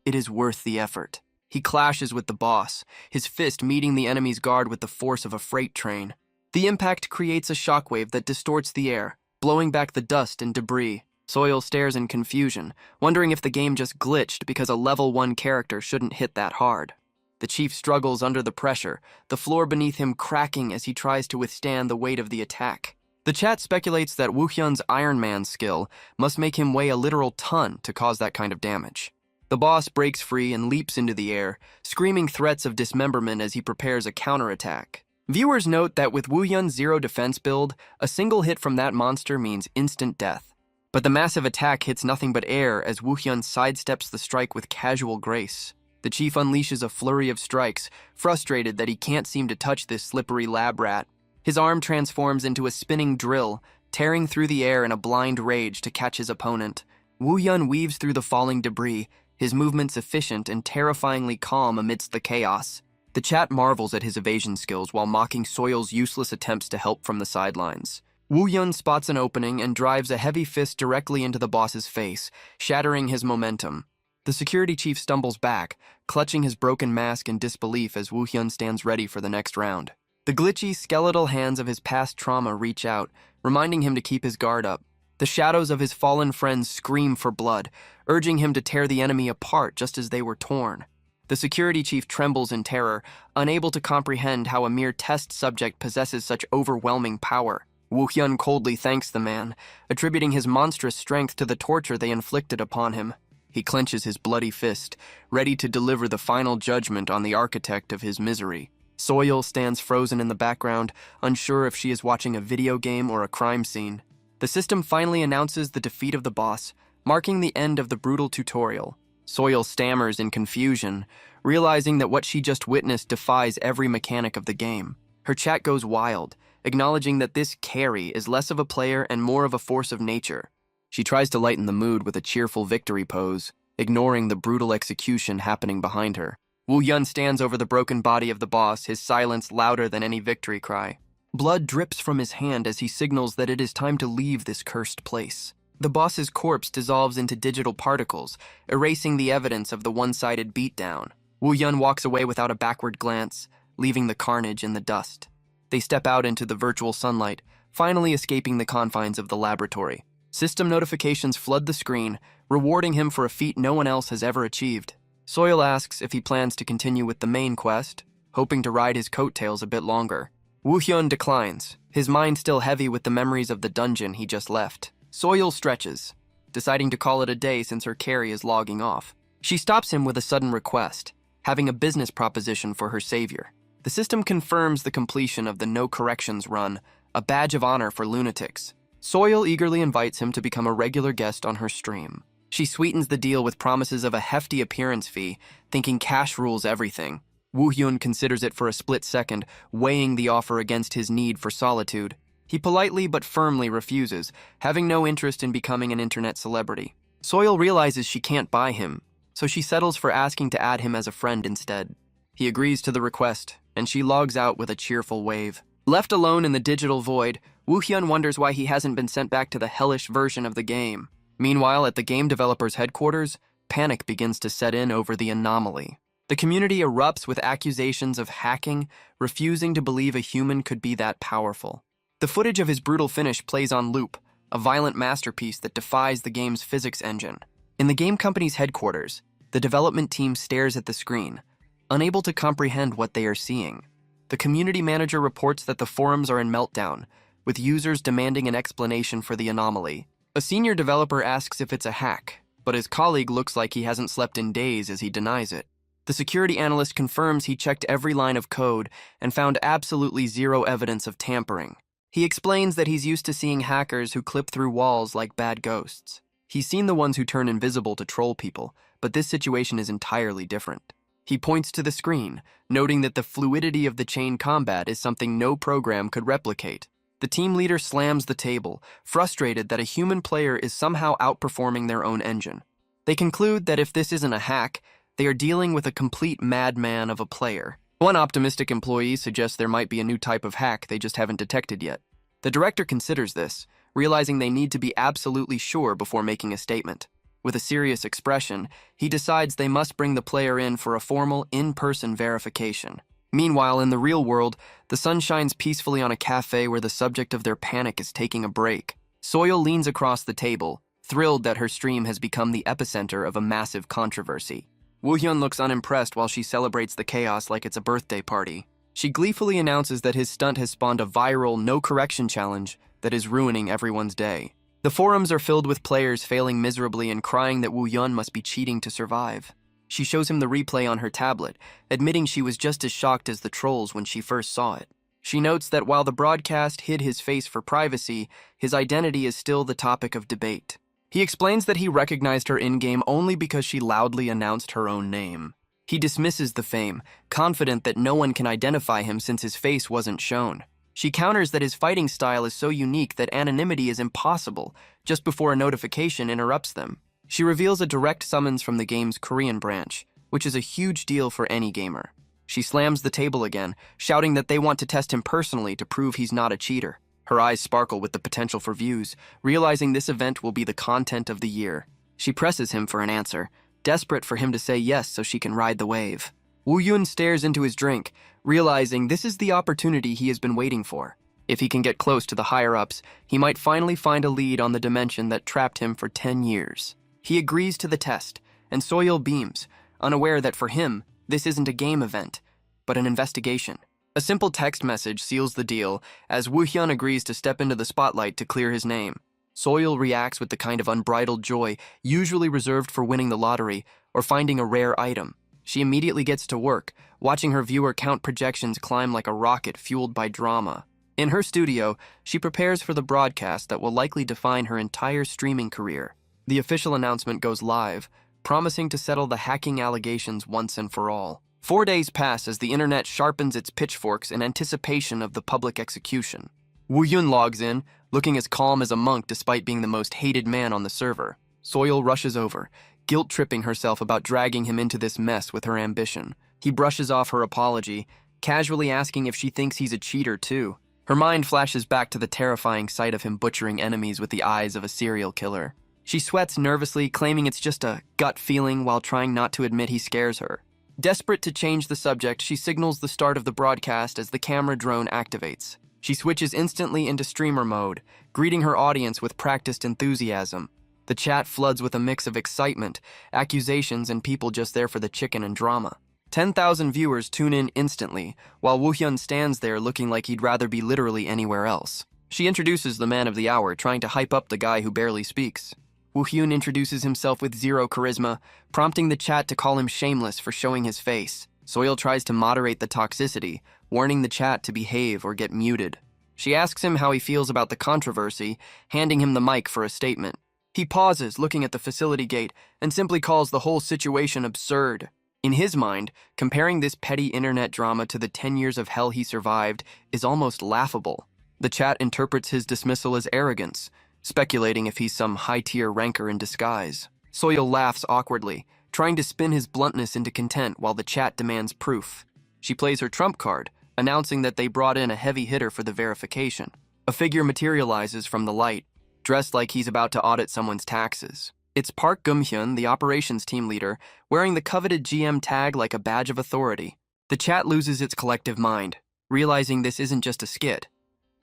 it is worth the effort. He clashes with the boss, his fist meeting the enemy's guard with the force of a freight train. The impact creates a shockwave that distorts the air, blowing back the dust and debris. Soil stares in confusion, wondering if the game just glitched because a level 1 character shouldn't hit that hard. The chief struggles under the pressure, the floor beneath him cracking as he tries to withstand the weight of the attack. The chat speculates that Woo-hyun's Iron Man skill must make him weigh a literal ton to cause that kind of damage. The boss breaks free and leaps into the air, screaming threats of dismemberment as he prepares a counterattack. Viewers note that with Woo-hyun's zero defense build, a single hit from that monster means instant death. But the massive attack hits nothing but air as Woo-hyun sidesteps the strike with casual grace. The chief unleashes a flurry of strikes, frustrated that he can't seem to touch this slippery lab rat. His arm transforms into a spinning drill, tearing through the air in a blind rage to catch his opponent. Woo-hyun weaves through the falling debris, his movements efficient and terrifyingly calm amidst the chaos. The chat marvels at his evasion skills while mocking Soil's useless attempts to help from the sidelines. Woo-hyun spots an opening and drives a heavy fist directly into the boss's face, shattering his momentum. The security chief stumbles back, clutching his broken mask in disbelief as Woo-hyun stands ready for the next round. The glitchy, skeletal hands of his past trauma reach out, reminding him to keep his guard up. The shadows of his fallen friends scream for blood, urging him to tear the enemy apart just as they were torn. The security chief trembles in terror, unable to comprehend how a mere test subject possesses such overwhelming power. Woo-hyun coldly thanks the man, attributing his monstrous strength to the torture they inflicted upon him. He clenches his bloody fist, ready to deliver the final judgment on the architect of his misery. Soil stands frozen in the background, unsure if she is watching a video game or a crime scene. The system finally announces the defeat of the boss, marking the end of the brutal tutorial. Soil stammers in confusion, realizing that what she just witnessed defies every mechanic of the game. Her chat goes wild, acknowledging that this carry is less of a player and more of a force of nature. She tries to lighten the mood with a cheerful victory pose, ignoring the brutal execution happening behind her. Woo-hyun stands over the broken body of the boss, his silence louder than any victory cry. Blood drips from his hand as he signals that it is time to leave this cursed place. The boss's corpse dissolves into digital particles, erasing the evidence of the one-sided beatdown. Woo-hyun walks away without a backward glance, leaving the carnage in the dust. They step out into the virtual sunlight, finally escaping the confines of the laboratory. System notifications flood the screen, rewarding him for a feat no one else has ever achieved. Soil asks if he plans to continue with the main quest, hoping to ride his coattails a bit longer. Woo-hyun declines, his mind still heavy with the memories of the dungeon he just left. Soil stretches, deciding to call it a day since her carry is logging off. She stops him with a sudden request, having a business proposition for her savior. The system confirms the completion of the No Corrections run, a badge of honor for lunatics. Soil eagerly invites him to become a regular guest on her stream. She sweetens the deal with promises of a hefty appearance fee, thinking cash rules everything. Woo-hyun considers it for a split second, weighing the offer against his need for solitude. He politely but firmly refuses, having no interest in becoming an internet celebrity. Soil realizes she can't buy him, so she settles for asking to add him as a friend instead. He agrees to the request, and she logs out with a cheerful wave. Left alone in the digital void, Woo-hyun wonders why he hasn't been sent back to the hellish version of the game. Meanwhile, at the game developer's headquarters, panic begins to set in over the anomaly. The community erupts with accusations of hacking, refusing to believe a human could be that powerful. The footage of his brutal finish plays on loop, a violent masterpiece that defies the game's physics engine. In the game company's headquarters, the development team stares at the screen, unable to comprehend what they are seeing. The community manager reports that the forums are in meltdown, with users demanding an explanation for the anomaly. A senior developer asks if it's a hack, but his colleague looks like he hasn't slept in days as he denies it. The security analyst confirms he checked every line of code and found absolutely zero evidence of tampering. He explains that he's used to seeing hackers who clip through walls like bad ghosts. He's seen the ones who turn invisible to troll people, but this situation is entirely different. He points to the screen, noting that the fluidity of the chain combat is something no program could replicate. The team leader slams the table, frustrated that a human player is somehow outperforming their own engine. They conclude that if this isn't a hack, they are dealing with a complete madman of a player. One optimistic employee suggests there might be a new type of hack they just haven't detected yet. The director considers this, realizing they need to be absolutely sure before making a statement. With a serious expression, he decides they must bring the player in for a formal, in-person verification. Meanwhile, in the real world, the sun shines peacefully on a cafe where the subject of their panic is taking a break. Soil leans across the table, thrilled that her stream has become the epicenter of a massive controversy. Woo-hyun looks unimpressed while she celebrates the chaos like it's a birthday party. She gleefully announces that his stunt has spawned a viral no-correction challenge that is ruining everyone's day. The forums are filled with players failing miserably and crying that Woo-hyun must be cheating to survive. She shows him the replay on her tablet, admitting she was just as shocked as the trolls when she first saw it. She notes that while the broadcast hid his face for privacy, his identity is still the topic of debate. He explains that he recognized her in-game only because she loudly announced her own name. He dismisses the fame, confident that no one can identify him since his face wasn't shown. She counters that his fighting style is so unique that anonymity is impossible, just before a notification interrupts them. She reveals a direct summons from the game's Korean branch, which is a huge deal for any gamer. She slams the table again, shouting that they want to test him personally to prove he's not a cheater. Her eyes sparkle with the potential for views, realizing this event will be the content of the year. She presses him for an answer, desperate for him to say yes so she can ride the wave. Woo-hyun stares into his drink, realizing this is the opportunity he has been waiting for. If he can get close to the higher-ups, he might finally find a lead on the dimension that trapped him for 10 years. He agrees to the test, and Soil beams, unaware that for him, this isn't a game event, but an investigation. A simple text message seals the deal as Woo-hyun agrees to step into the spotlight to clear his name. Soil reacts with the kind of unbridled joy usually reserved for winning the lottery or finding a rare item. She immediately gets to work, watching her viewer count projections climb like a rocket fueled by drama. In her studio, she prepares for the broadcast that will likely define her entire streaming career. The official announcement goes live, promising to settle the hacking allegations once and for all. 4 days pass as the internet sharpens its pitchforks in anticipation of the public execution. Woo-hyun logs in, looking as calm as a monk despite being the most hated man on the server. Soil rushes over, guilt-tripping herself about dragging him into this mess with her ambition. He brushes off her apology, casually asking if she thinks he's a cheater too. Her mind flashes back to the terrifying sight of him butchering enemies with the eyes of a serial killer. She sweats nervously, claiming it's just a gut feeling while trying not to admit he scares her. Desperate to change the subject, she signals the start of the broadcast as the camera drone activates. She switches instantly into streamer mode, greeting her audience with practiced enthusiasm. The chat floods with a mix of excitement, accusations, and people just there for the chicken and drama. 10,000 viewers tune in instantly, while Woo-hyun stands there looking like he'd rather be literally anywhere else. She introduces the man of the hour, trying to hype up the guy who barely speaks. Woo-hyun introduces himself with zero charisma, prompting the chat to call him shameless for showing his face. Soil tries to moderate the toxicity, warning the chat to behave or get muted. She asks him how he feels about the controversy, handing him the mic for a statement. He pauses, looking at the facility gate, and simply calls the whole situation absurd. In his mind, comparing this petty internet drama to the 10 years of hell he survived is almost laughable. The chat interprets his dismissal as arrogance, speculating if he's some high-tier ranker in disguise. Soil laughs awkwardly, trying to spin his bluntness into content while the chat demands proof. She plays her trump card, announcing that they brought in a heavy hitter for the verification. A figure materializes from the light, dressed like he's about to audit someone's taxes. It's Park Gum-hyun, the operations team leader, wearing the coveted GM tag like a badge of authority. The chat loses its collective mind, realizing this isn't just a skit.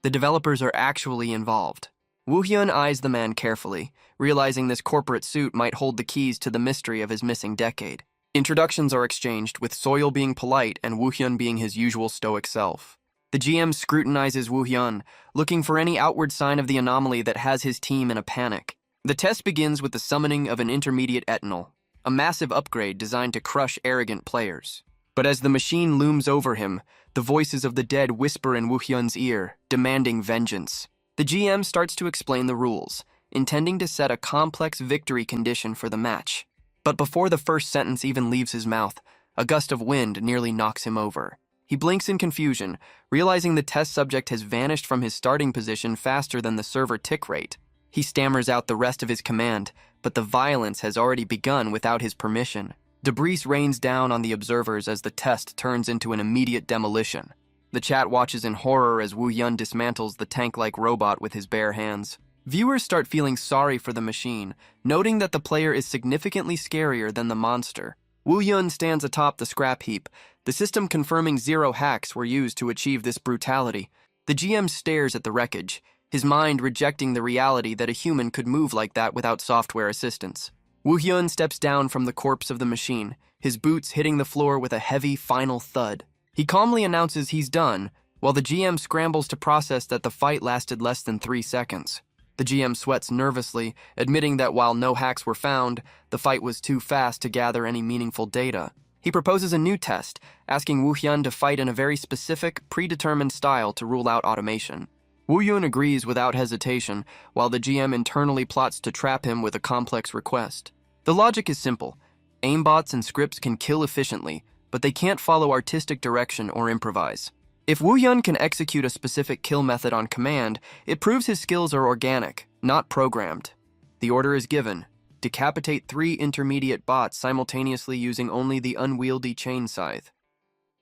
The developers are actually involved. Woo-hyun eyes the man carefully, realizing this corporate suit might hold the keys to the mystery of his missing decade. Introductions are exchanged, with Soil being polite and Woo-hyun being his usual stoic self. The GM scrutinizes Woo-hyun, looking for any outward sign of the anomaly that has his team in a panic. The test begins with the summoning of an intermediate ethanol, a massive upgrade designed to crush arrogant players. But as the machine looms over him, the voices of the dead whisper in Woo-hyun's ear, demanding vengeance. The GM starts to explain the rules, intending to set a complex victory condition for the match. But before the first sentence even leaves his mouth, a gust of wind nearly knocks him over. He blinks in confusion, realizing the test subject has vanished from his starting position faster than the server tick rate. He stammers out the rest of his command, but the violence has already begun without his permission. Debris rains down on the observers as the test turns into an immediate demolition. The chat watches in horror as Woo-hyun dismantles the tank-like robot with his bare hands. Viewers start feeling sorry for the machine, noting that the player is significantly scarier than the monster. Woo-hyun stands atop the scrap heap, the system confirming 0 hacks were used to achieve this brutality. The GM stares at the wreckage, his mind rejecting the reality that a human could move like that without software assistance. Woo-hyun steps down from the corpse of the machine, his boots hitting the floor with a heavy, final thud. He calmly announces he's done, while the GM scrambles to process that the fight lasted less than 3 seconds. The GM sweats nervously, admitting that while no hacks were found, the fight was too fast to gather any meaningful data. He proposes a new test, asking Woo-hyun to fight in a very specific, predetermined style to rule out automation. Woo-hyun agrees without hesitation, while the GM internally plots to trap him with a complex request. The logic is simple. Aimbots and scripts can kill efficiently, but they can't follow artistic direction or improvise. If Woo-hyun can execute a specific kill method on command, it proves his skills are organic, not programmed. The order is given: decapitate 3 intermediate bots simultaneously using only the unwieldy chain scythe.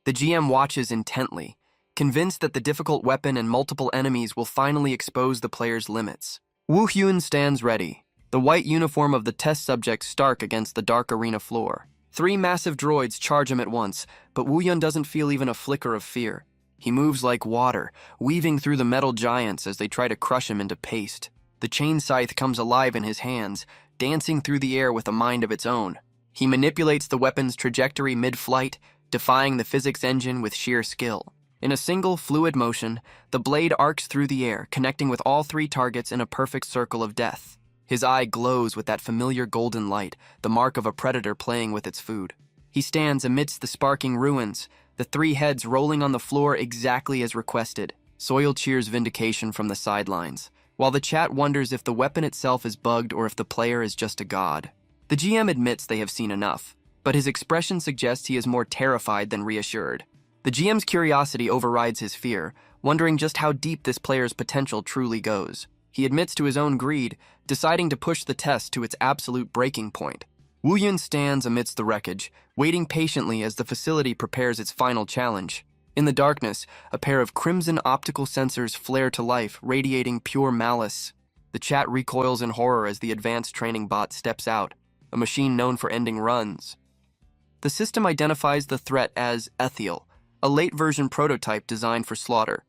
The GM watches intently, convinced that the difficult weapon and multiple enemies will finally expose the player's limits. Woo-hyun stands ready, the white uniform of the test subject stark against the dark arena floor. 3 massive droids charge him at once, but Woo-hyun doesn't feel even a flicker of fear. He moves like water, weaving through the metal giants as they try to crush him into paste. The chain scythe comes alive in his hands, dancing through the air with a mind of its own. He manipulates the weapon's trajectory mid-flight, defying the physics engine with sheer skill. In a single, fluid motion, the blade arcs through the air, connecting with all 3 targets in a perfect circle of death. His eye glows with that familiar golden light, the mark of a predator playing with its food. He stands amidst the sparking ruins, the 3 heads rolling on the floor exactly as requested. Soil cheers vindication from the sidelines, while the chat wonders if the weapon itself is bugged or if the player is just a god. The GM admits they have seen enough, but his expression suggests he is more terrified than reassured. The GM's curiosity overrides his fear, wondering just how deep this player's potential truly goes. He admits to his own greed, deciding to push the test to its absolute breaking point. Woo-hyun stands amidst the wreckage, waiting patiently as the facility prepares its final challenge. In the darkness, a pair of crimson optical sensors flare to life, radiating pure malice. The chat recoils in horror as the advanced training bot steps out, a machine known for ending runs. The system identifies the threat as Ethiel, a late-version prototype designed for slaughter.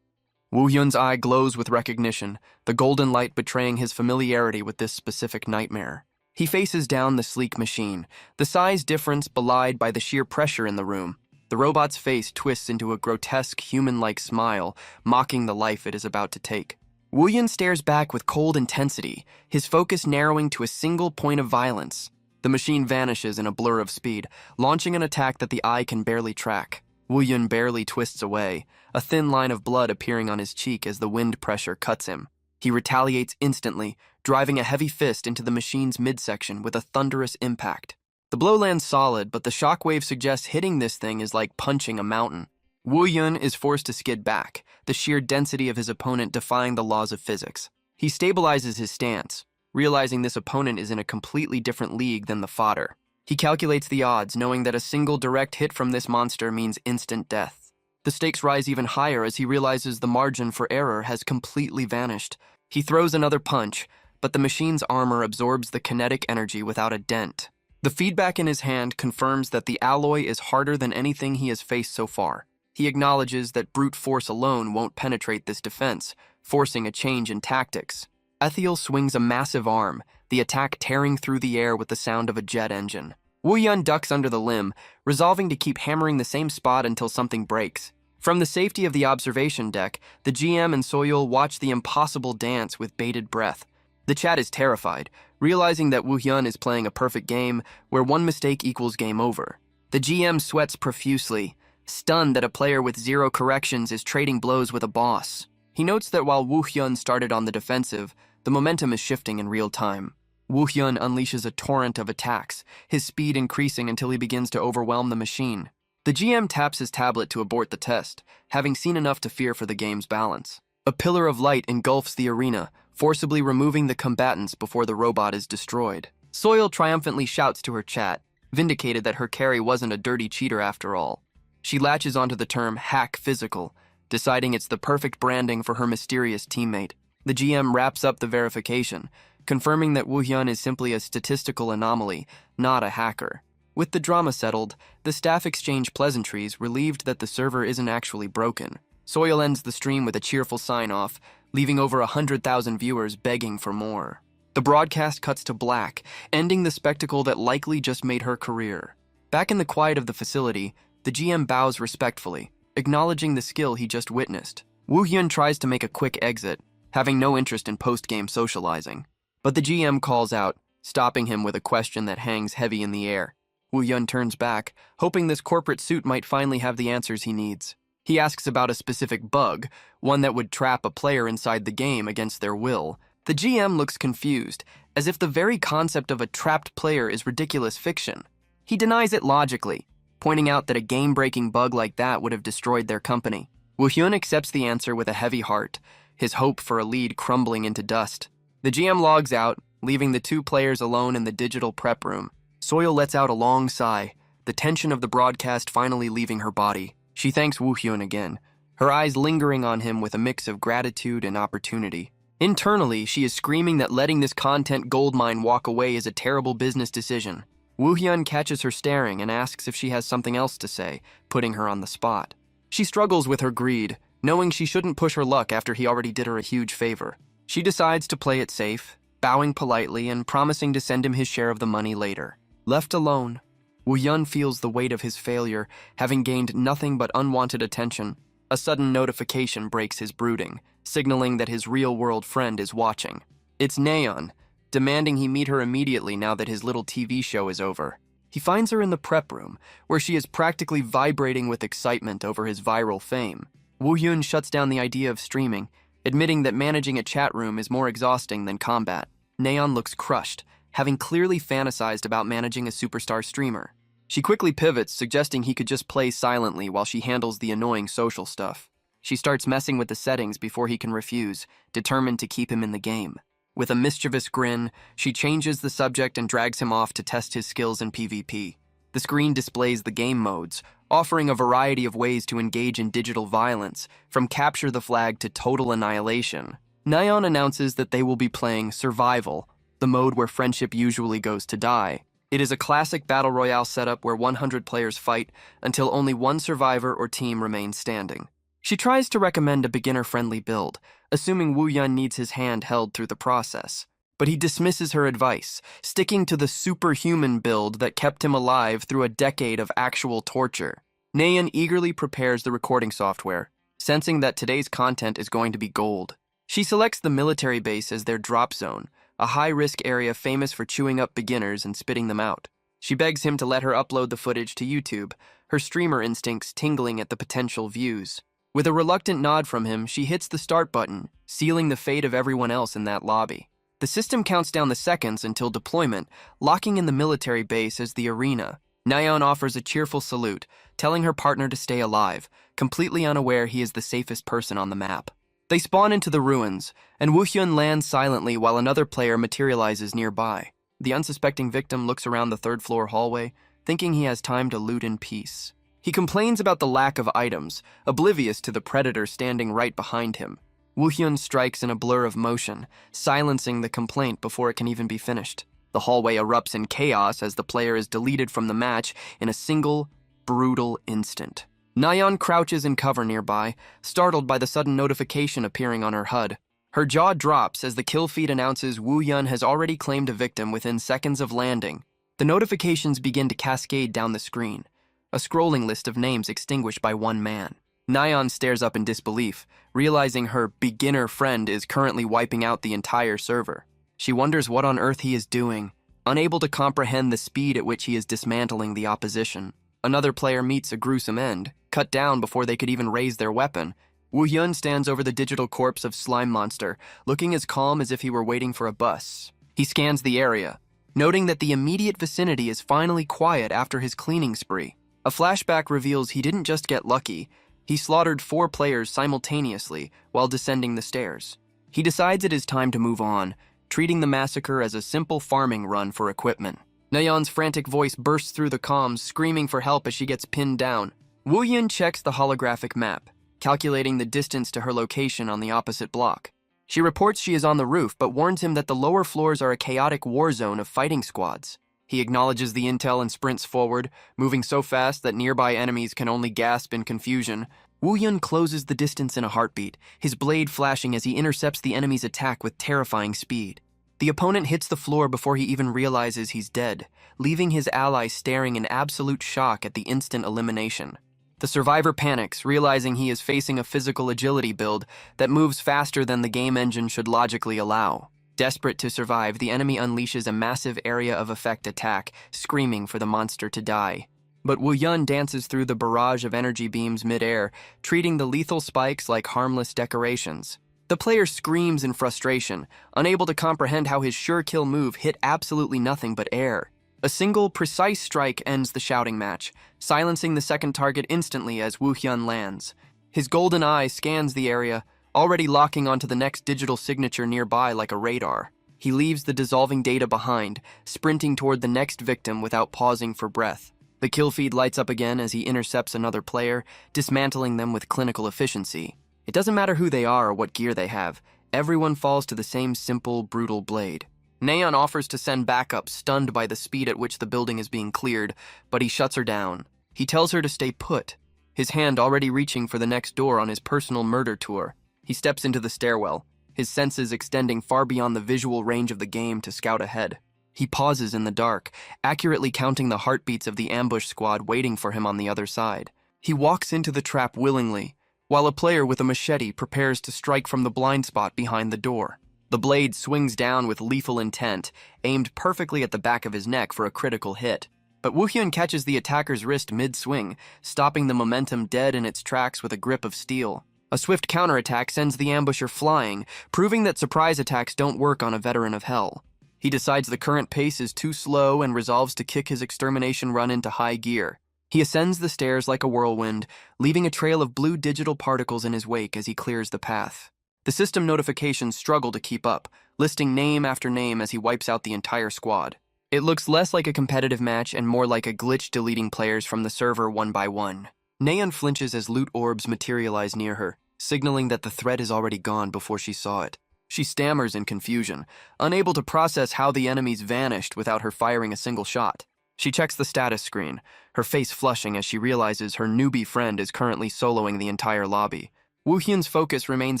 Woo-hyun's eye glows with recognition, the golden light betraying his familiarity with this specific nightmare. He faces down the sleek machine, the size difference belied by the sheer pressure in the room. The robot's face twists into a grotesque, human-like smile, mocking the life it is about to take. Woo-hyun stares back with cold intensity, his focus narrowing to a single point of violence. The machine vanishes in a blur of speed, launching an attack that the eye can barely track. Woo-hyun barely twists away, a thin line of blood appearing on his cheek as the wind pressure cuts him. He retaliates instantly, driving a heavy fist into the machine's midsection with a thunderous impact. The blow lands solid, but the shockwave suggests hitting this thing is like punching a mountain. Woo-hyun is forced to skid back, the sheer density of his opponent defying the laws of physics. He stabilizes his stance, realizing this opponent is in a completely different league than the fodder. He calculates the odds, knowing that a single direct hit from this monster means instant death. The stakes rise even higher as he realizes the margin for error has completely vanished. He throws another punch, but the machine's armor absorbs the kinetic energy without a dent. The feedback in his hand confirms that the alloy is harder than anything he has faced so far. He acknowledges that brute force alone won't penetrate this defense, forcing a change in tactics. Ethiel swings a massive arm, the attack tearing through the air with the sound of a jet engine. Wu Yun ducks under the limb, resolving to keep hammering the same spot until something breaks. From the safety of the observation deck, the GM and Soyul watch the impossible dance with bated breath. The chat is terrified, realizing that Wu Hyun is playing a perfect game where one mistake equals game over. The GM sweats profusely, stunned that a player with 0 corrections is trading blows with a boss. He notes that while Wu Hyun started on the defensive, the momentum is shifting in real time. Wu Hyun unleashes a torrent of attacks, his speed increasing until he begins to overwhelm the machine. The GM taps his tablet to abort the test, having seen enough to fear for the game's balance. A pillar of light engulfs the arena, forcibly removing the combatants before the robot is destroyed. Soil triumphantly shouts to her chat, vindicated that her carry wasn't a dirty cheater after all. She latches onto the term hack physical, deciding it's the perfect branding for her mysterious teammate. The GM wraps up the verification, confirming that Wu Hyun is simply a statistical anomaly, not a hacker. With the drama settled, the staff exchange pleasantries, relieved that the server isn't actually broken. Soil ends the stream with a cheerful sign-off, leaving over 100,000 viewers begging for more. The broadcast cuts to black, ending the spectacle that likely just made her career. Back in the quiet of the facility, the GM bows respectfully, acknowledging the skill he just witnessed. Wu Hyun tries to make a quick exit, having no interest in post-game socializing. But the GM calls out, stopping him with a question that hangs heavy in the air. Wu Yun turns back, hoping this corporate suit might finally have the answers he needs. He asks about a specific bug, one that would trap a player inside the game against their will. The GM looks confused, as if the very concept of a trapped player is ridiculous fiction. He denies it logically, pointing out that a game-breaking bug like that would have destroyed their company. Wu Hyun accepts the answer with a heavy heart, his hope for a lead crumbling into dust. The GM logs out, leaving the 2 players alone in the digital prep room. Soil lets out a long sigh, the tension of the broadcast finally leaving her body. She thanks Wu Hyun again, her eyes lingering on him with a mix of gratitude and opportunity. Internally, she is screaming that letting this content goldmine walk away is a terrible business decision. Wu Hyun catches her staring and asks if she has something else to say, putting her on the spot. She struggles with her greed, knowing she shouldn't push her luck after he already did her a huge favor. She decides to play it safe, bowing politely and promising to send him his share of the money later. Left alone, Wu Yun feels the weight of his failure, having gained nothing but unwanted attention. A sudden notification breaks his brooding, signaling that his real-world friend is watching. It's Nayeon, demanding he meet her immediately now that his little TV show is over. He finds her in the prep room, where she is practically vibrating with excitement over his viral fame. Wu Yun shuts down the idea of streaming, admitting that managing a chat room is more exhausting than combat. Nayeon looks crushed, having clearly fantasized about managing a superstar streamer. She quickly pivots, suggesting he could just play silently while she handles the annoying social stuff. She starts messing with the settings before he can refuse, determined to keep him in the game. With a mischievous grin, she changes the subject and drags him off to test his skills in PvP. The screen displays the game modes, offering a variety of ways to engage in digital violence, from capture the flag to total annihilation. Nayeon announces that they will be playing Survival, the mode where friendship usually goes to die. It is a classic battle royale setup where 100 players fight until only one survivor or team remains standing. She tries to recommend a beginner-friendly build, assuming Wu Yun needs his hand held through the process. But he dismisses her advice, sticking to the superhuman build that kept him alive through a decade of actual torture. Nayeon eagerly prepares the recording software, sensing that today's content is going to be gold. She selects the military base as their drop zone, a high-risk area famous for chewing up beginners and spitting them out. She begs him to let her upload the footage to YouTube, her streamer instincts tingling at the potential views. With a reluctant nod from him, she hits the start button, sealing the fate of everyone else in that lobby. The system counts down the seconds until deployment, locking in the military base as the arena. Nayeon offers a cheerful salute, telling her partner to stay alive, completely unaware he is the safest person on the map. They spawn into the ruins, and Wu Hyun lands silently while another player materializes nearby. The unsuspecting victim looks around the third-floor hallway, thinking he has time to loot in peace. He complains about the lack of items, oblivious to the predator standing right behind him. Woo-hyun strikes in a blur of motion, silencing the complaint before it can even be finished. The hallway erupts in chaos as the player is deleted from the match in a single, brutal instant. Nayeon crouches in cover nearby, startled by the sudden notification appearing on her HUD. Her jaw drops as the kill feed announces Woo-hyun has already claimed a victim within seconds of landing. The notifications begin to cascade down the screen, a scrolling list of names extinguished by one man. Nayeon stares up in disbelief, realizing her beginner friend is currently wiping out the entire server. She wonders what on earth he is doing, unable to comprehend the speed at which he is dismantling the opposition. Another player meets a gruesome end, cut down before they could even raise their weapon. Woo-hyun stands over the digital corpse of Slime Monster, looking as calm as if he were waiting for a bus. He scans the area, noting that the immediate vicinity is finally quiet after his cleaning spree. A flashback reveals he didn't just get lucky, he slaughtered 4 players simultaneously while descending the stairs. He decides it is time to move on, treating the massacre as a simple farming run for equipment. Nayeon's frantic voice bursts through the comms, screaming for help as she gets pinned down. Woo-hyun checks the holographic map, calculating the distance to her location on the opposite block. She reports she is on the roof, but warns him that the lower floors are a chaotic war zone of fighting squads. He acknowledges the intel and sprints forward, moving so fast that nearby enemies can only gasp in confusion. Woo-hyun closes the distance in a heartbeat, his blade flashing as he intercepts the enemy's attack with terrifying speed. The opponent hits the floor before he even realizes he's dead, leaving his ally staring in absolute shock at the instant elimination. The survivor panics, realizing he is facing a physical agility build that moves faster than the game engine should logically allow. Desperate to survive, the enemy unleashes a massive area of effect attack, screaming for the monster to die. But Woo-hyun dances through the barrage of energy beams mid-air, treating the lethal spikes like harmless decorations. The player screams in frustration, unable to comprehend how his sure kill move hit absolutely nothing but air. A single, precise strike ends the shouting match, silencing the second target instantly as Woo-hyun lands. His golden eye scans the area, already locking onto the next digital signature nearby like a radar. He leaves the dissolving data behind, sprinting toward the next victim without pausing for breath. The kill feed lights up again as he intercepts another player, dismantling them with clinical efficiency. It doesn't matter who they are or what gear they have, everyone falls to the same simple, brutal blade. Nayeon offers to send backup, stunned by the speed at which the building is being cleared, but he shuts her down. He tells her to stay put, his hand already reaching for the next door on his personal murder tour. He steps into the stairwell, his senses extending far beyond the visual range of the game to scout ahead. He pauses in the dark, accurately counting the heartbeats of the ambush squad waiting for him on the other side. He walks into the trap willingly, while a player with a machete prepares to strike from the blind spot behind the door. The blade swings down with lethal intent, aimed perfectly at the back of his neck for a critical hit. But Woo-hyun catches the attacker's wrist mid-swing, stopping the momentum dead in its tracks with a grip of steel. A swift counterattack sends the ambusher flying, proving that surprise attacks don't work on a veteran of hell. He decides the current pace is too slow and resolves to kick his extermination run into high gear. He ascends the stairs like a whirlwind, leaving a trail of blue digital particles in his wake as he clears the path. The system notifications struggle to keep up, listing name after name as he wipes out the entire squad. It looks less like a competitive match and more like a glitch deleting players from the server one by one. Nayeon flinches as loot orbs materialize near her, signaling that the threat is already gone before she saw it. She stammers in confusion, unable to process how the enemies vanished without her firing a single shot. She checks the status screen, her face flushing as she realizes her newbie friend is currently soloing the entire lobby. Woo-hyun's focus remains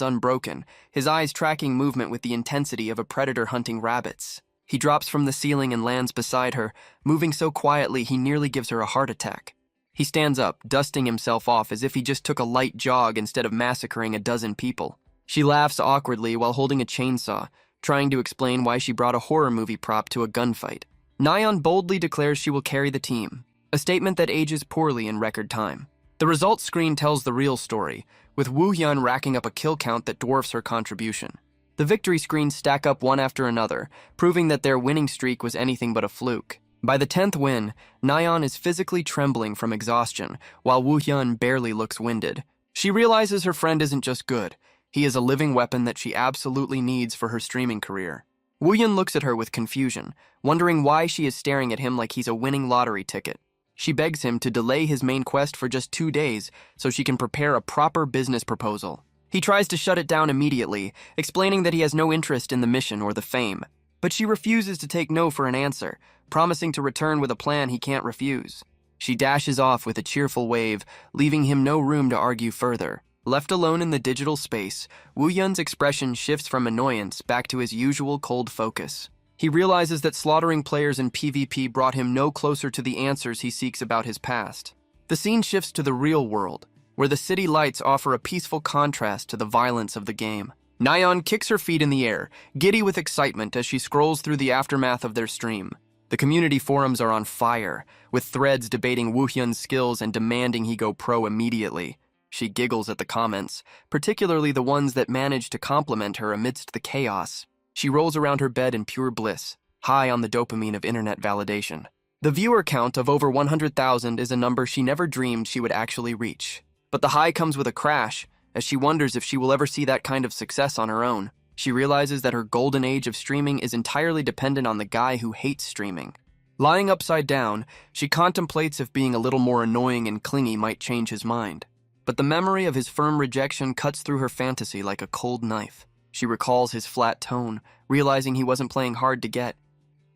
unbroken, his eyes tracking movement with the intensity of a predator hunting rabbits. He drops from the ceiling and lands beside her, moving so quietly he nearly gives her a heart attack. He stands up, dusting himself off as if he just took a light jog instead of massacring a dozen people. She laughs awkwardly while holding a chainsaw, trying to explain why she brought a horror movie prop to a gunfight. Nayeon boldly declares she will carry the team, a statement that ages poorly in record time. The results screen tells the real story, with Woo-hyun racking up a kill count that dwarfs her contribution. The victory screens stack up one after another, proving that their winning streak was anything but a fluke. By the 10th win, Nayeon is physically trembling from exhaustion, while Woo-hyun barely looks winded. She realizes her friend isn't just good, he is a living weapon that she absolutely needs for her streaming career. Woo-hyun looks at her with confusion, wondering why she is staring at him like he's a winning lottery ticket. She begs him to delay his main quest for just 2 days so she can prepare a proper business proposal. He tries to shut it down immediately, explaining that he has no interest in the mission or the fame. But she refuses to take no for an answer, promising to return with a plan he can't refuse. She dashes off with a cheerful wave, leaving him no room to argue further. Left alone in the digital space, Woo-Yun's expression shifts from annoyance back to his usual cold focus. He realizes that slaughtering players in PvP brought him no closer to the answers he seeks about his past. The scene shifts to the real world, where the city lights offer a peaceful contrast to the violence of the game. Nayeon kicks her feet in the air, giddy with excitement as she scrolls through the aftermath of their stream. The community forums are on fire, with threads debating Woo-Hyun's skills and demanding he go pro immediately. She giggles at the comments, particularly the ones that manage to compliment her amidst the chaos. She rolls around her bed in pure bliss, high on the dopamine of internet validation. The viewer count of over 100,000 is a number she never dreamed she would actually reach. But the high comes with a crash, as she wonders if she will ever see that kind of success on her own. She realizes that her golden age of streaming is entirely dependent on the guy who hates streaming. Lying upside down, she contemplates if being a little more annoying and clingy might change his mind. But the memory of his firm rejection cuts through her fantasy like a cold knife. She recalls his flat tone, realizing he wasn't playing hard to get.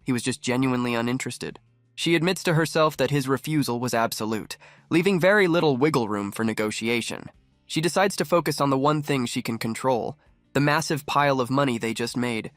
He was just genuinely uninterested. She admits to herself that his refusal was absolute, leaving very little wiggle room for negotiation. She decides to focus on the one thing she can control, the massive pile of money they just made.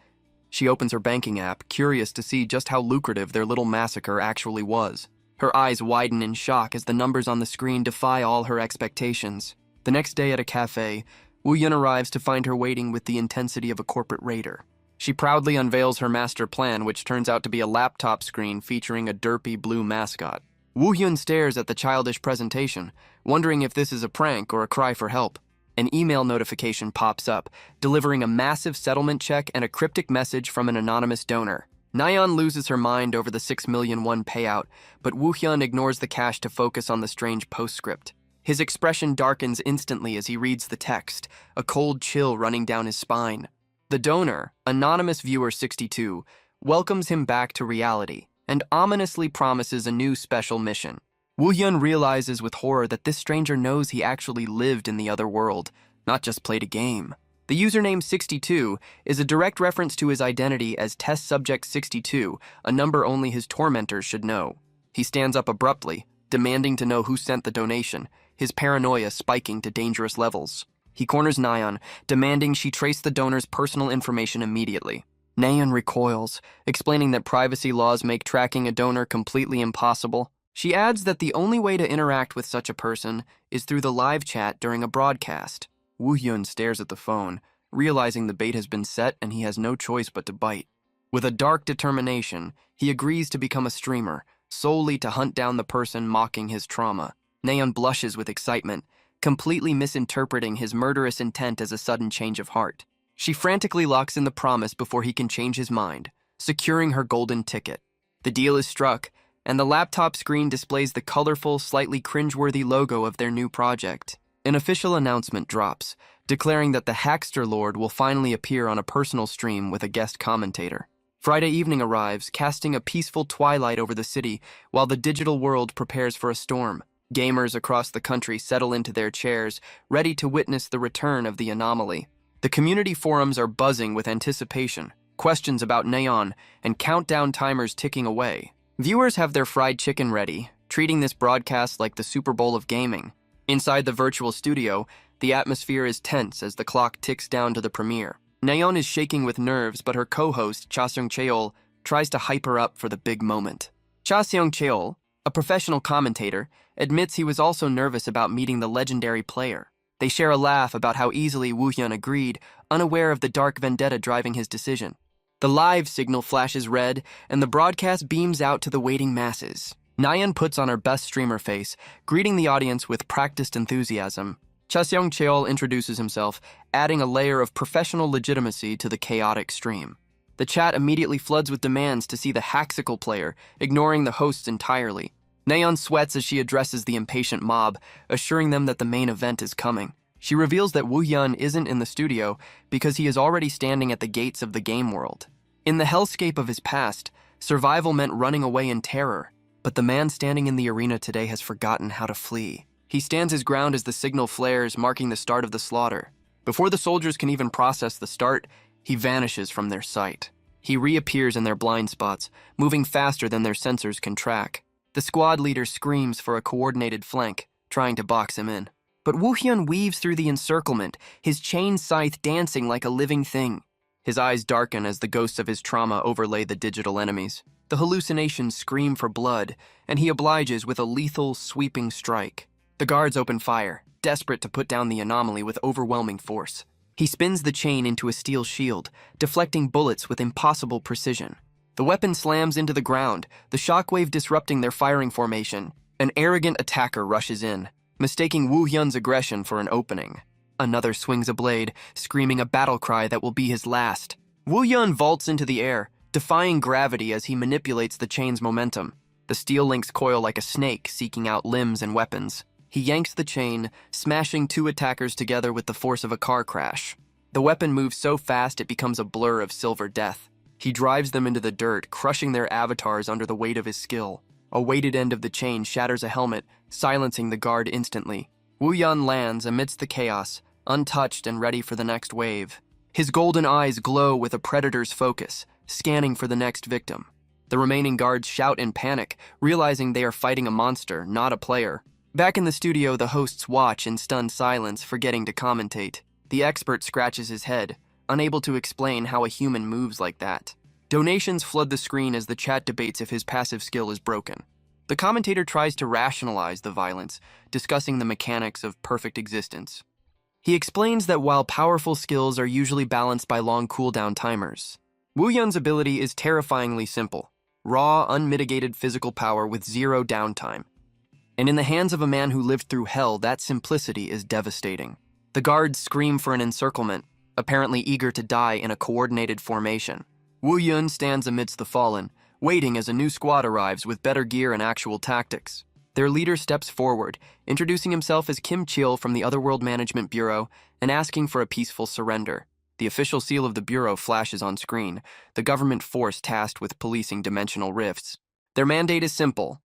She opens her banking app, curious to see just how lucrative their little massacre actually was. Her eyes widen in shock as the numbers on the screen defy all her expectations. The next day at a cafe, Woo-Yun arrives to find her waiting with the intensity of a corporate raider. She proudly unveils her master plan, which turns out to be a laptop screen featuring a derpy blue mascot. Woo-Hyun stares at the childish presentation, wondering if this is a prank or a cry for help. An email notification pops up, delivering a massive settlement check and a cryptic message from an anonymous donor. Nayeon loses her mind over the 6 million won payout, but Woo-Hyun ignores the cash to focus on the strange postscript. His expression darkens instantly as he reads the text, a cold chill running down his spine. The donor, Anonymous Viewer 62, welcomes him back to reality and ominously promises a new special mission. Woo-Hyun realizes with horror that this stranger knows he actually lived in the other world, not just played a game. The username 62 is a direct reference to his identity as Test Subject 62, a number only his tormentors should know. He stands up abruptly, demanding to know who sent the donation, his paranoia spiking to dangerous levels. He corners Nayeon, demanding she trace the donor's personal information immediately. Nayeon recoils, explaining that privacy laws make tracking a donor completely impossible. She adds that the only way to interact with such a person is through the live chat during a broadcast. Woo-Hyun stares at the phone, realizing the bait has been set and he has no choice but to bite. With a dark determination, he agrees to become a streamer, solely to hunt down the person mocking his trauma. Nayeon blushes with excitement, completely misinterpreting his murderous intent as a sudden change of heart. She frantically locks in the promise before he can change his mind, securing her golden ticket. The deal is struck, and the laptop screen displays the colorful, slightly cringeworthy logo of their new project. An official announcement drops, declaring that the Hackster Lord will finally appear on a personal stream with a guest commentator. Friday evening arrives, casting a peaceful twilight over the city, while the digital world prepares for a storm. Gamers across the country settle into their chairs, ready to witness the return of the anomaly. The community forums are buzzing with anticipation, questions about Nayeon, and countdown timers ticking away. Viewers have their fried chicken ready, treating this broadcast like the Super Bowl of gaming. Inside the virtual studio, the atmosphere is tense as the clock ticks down to the premiere. Nayeon is shaking with nerves, but her co-host, Cha Seung-cheol, tries to hype her up for the big moment. Cha Seung-cheol, a professional commentator, admits he was also nervous about meeting the legendary player. They share a laugh about how easily Woo-Hyun agreed, unaware of the dark vendetta driving his decision. The live signal flashes red, and the broadcast beams out to the waiting masses. Nayeon puts on her best streamer face, greeting the audience with practiced enthusiasm. Cha Seung-cheol introduces himself, adding a layer of professional legitimacy to the chaotic stream. The chat immediately floods with demands to see the Haxical player, ignoring the hosts entirely. Nayeon sweats as she addresses the impatient mob, assuring them that the main event is coming. She reveals that Woo-Hyun isn't in the studio because he is already standing at the gates of the game world. In the hellscape of his past, survival meant running away in terror, But the man standing in the arena today has forgotten how to flee. He stands his ground as the signal flares, marking the start of the slaughter. Before the soldiers can even process the start, he vanishes from their sight. He reappears in their blind spots, moving faster than their sensors can track. The squad leader screams for a coordinated flank, trying to box him in. But Woo Hyun weaves through the encirclement, his chain scythe dancing like a living thing. His eyes darken as the ghosts of his trauma overlay the digital enemies. The hallucinations scream for blood, and he obliges with a lethal, sweeping strike. The guards open fire, desperate to put down the anomaly with overwhelming force. He spins the chain into a steel shield, deflecting bullets with impossible precision. The weapon slams into the ground, the shockwave disrupting their firing formation. An arrogant attacker rushes in, mistaking Woo Hyun's aggression for an opening. Another swings a blade, screaming a battle cry that will be his last. Woo Hyun vaults into the air, defying gravity as he manipulates the chain's momentum. The steel links coil like a snake, seeking out limbs and weapons. He yanks the chain, smashing two attackers together with the force of a car crash. The weapon moves so fast it becomes a blur of silver death. He drives them into the dirt, crushing their avatars under the weight of his skill. A weighted end of the chain shatters a helmet, silencing the guard instantly. Woo Hyun lands amidst the chaos, untouched and ready for the next wave. His golden eyes glow with a predator's focus, scanning for the next victim. The remaining guards shout in panic, realizing they are fighting a monster, not a player. Back in the studio, the hosts watch in stunned silence, forgetting to commentate. The expert scratches his head, unable to explain how a human moves like that. Donations flood the screen as the chat debates if his passive skill is broken. The commentator tries to rationalize the violence, discussing the mechanics of perfect existence. He explains that while powerful skills are usually balanced by long cooldown timers, Woo Hyun's ability is terrifyingly simple: raw, unmitigated physical power with zero downtime. And in the hands of a man who lived through hell, that simplicity is devastating. The guards scream for an encirclement, apparently eager to die in a coordinated formation. Woo Hyun stands amidst the fallen, waiting as a new squad arrives with better gear and actual tactics. Their leader steps forward, introducing himself as Kim Chil from the Otherworld Management Bureau and asking for a peaceful surrender. The official seal of the Bureau flashes on screen, the government force tasked with policing dimensional rifts. Their mandate is simple: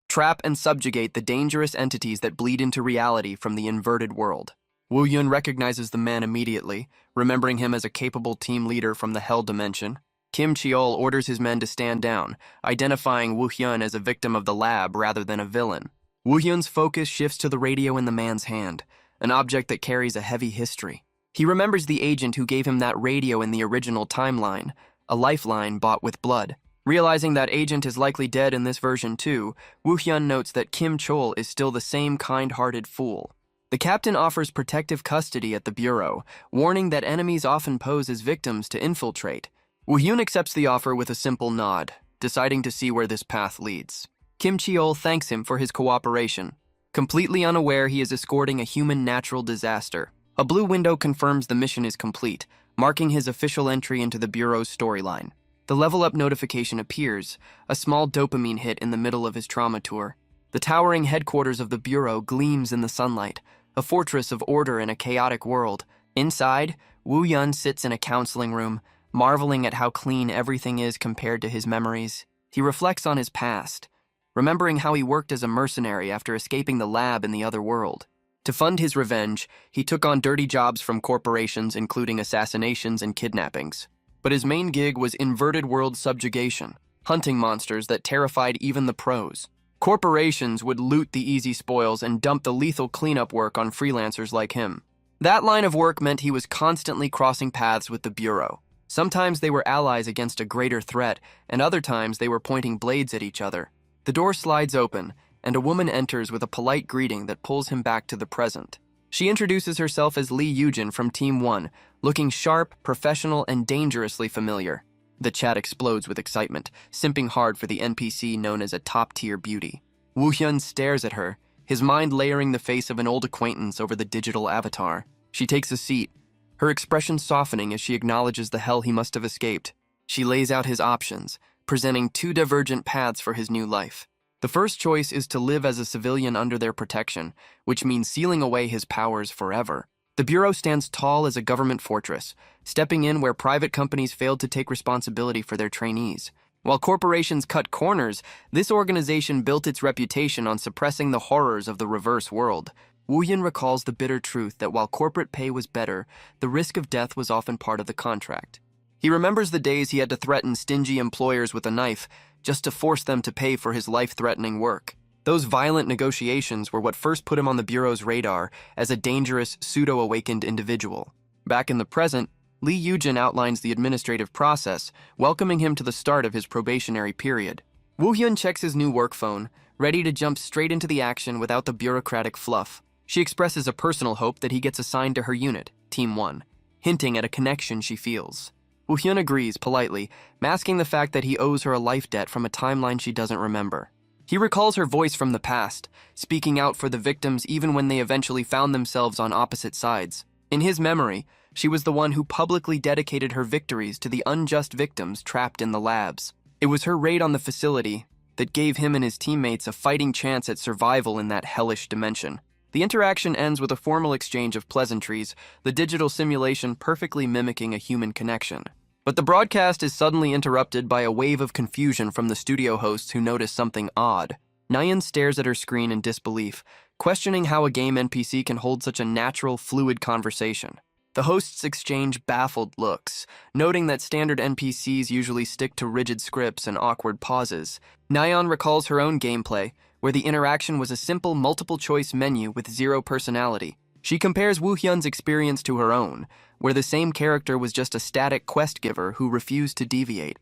trap and subjugate the dangerous entities that bleed into reality from the inverted world. Woo Hyun recognizes the man immediately, remembering him as a capable team leader from the Hell Dimension. Kim Cheol orders his men to stand down, identifying Woo Hyun as a victim of the lab rather than a villain. Woo Hyun's focus shifts to the radio in the man's hand, an object that carries a heavy history. He remembers the agent who gave him that radio in the original timeline, a lifeline bought with blood. Realizing that agent is likely dead in this version too, Woo Hyun notes that Kim Chol is still the same kind-hearted fool. The captain offers protective custody at the Bureau, warning that enemies often pose as victims to infiltrate. Woo Hyun accepts the offer with a simple nod, deciding to see where this path leads. Kim Cheol thanks him for his cooperation, completely unaware he is escorting a human natural disaster. A blue window confirms the mission is complete, marking his official entry into the Bureau's storyline. The level-up notification appears, a small dopamine hit in the middle of his trauma tour. The towering headquarters of the Bureau gleams in the sunlight, a fortress of order in a chaotic world. Inside, Woo Hyun sits in a counseling room, marveling at how clean everything is compared to his memories. He reflects on his past, remembering how he worked as a mercenary after escaping the lab in the other world. To fund his revenge, he took on dirty jobs from corporations, including assassinations and kidnappings. But his main gig was inverted world subjugation, hunting monsters that terrified even the pros. Corporations would loot the easy spoils and dump the lethal cleanup work on freelancers like him. That line of work meant he was constantly crossing paths with the Bureau. Sometimes they were allies against a greater threat, and other times they were pointing blades at each other. The door slides open, and a woman enters with a polite greeting that pulls him back to the present. She introduces herself as Lee Yujin from Team 1, looking sharp, professional, and dangerously familiar. The chat explodes with excitement, simping hard for the NPC known as a top-tier beauty. Woo Hyun stares at her, his mind layering the face of an old acquaintance over the digital avatar. She takes a seat, her expression softening as she acknowledges the hell he must have escaped. She lays out his options, presenting two divergent paths for his new life. The first choice is to live as a civilian under their protection, which means sealing away his powers forever. The Bureau stands tall as a government fortress, stepping in where private companies failed to take responsibility for their trainees. While corporations cut corners, this organization built its reputation on suppressing the horrors of the reverse world. Woo-hyun recalls the bitter truth that while corporate pay was better, the risk of death was often part of the contract. He remembers the days he had to threaten stingy employers with a knife just to force them to pay for his life-threatening work. Those violent negotiations were what first put him on the Bureau's radar as a dangerous, pseudo-awakened individual. Back in the present, Lee Yoo-jin outlines the administrative process, welcoming him to the start of his probationary period. Woo-hyun checks his new work phone, ready to jump straight into the action without the bureaucratic fluff. She expresses a personal hope that he gets assigned to her unit, Team 1, hinting at a connection she feels. Woo-hyun agrees politely, masking the fact that he owes her a life debt from a timeline she doesn't remember. He recalls her voice from the past, speaking out for the victims even when they eventually found themselves on opposite sides. In his memory, she was the one who publicly dedicated her victories to the unjust victims trapped in the labs. It was her raid on the facility that gave him and his teammates a fighting chance at survival in that hellish dimension. The interaction ends with a formal exchange of pleasantries, the digital simulation perfectly mimicking a human connection. But the broadcast is suddenly interrupted by a wave of confusion from the studio hosts who notice something odd. Nayeon stares at her screen in disbelief, questioning how a game NPC can hold such a natural, fluid conversation. The hosts exchange baffled looks, noting that standard NPCs usually stick to rigid scripts and awkward pauses. Nayeon recalls her own gameplay, where the interaction was a simple multiple-choice menu with zero personality. She compares Woo-hyun's experience to her own, where the same character was just a static quest giver who refused to deviate.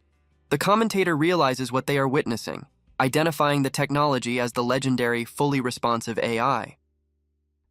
The commentator realizes what they are witnessing, identifying the technology as the legendary, fully responsive AI.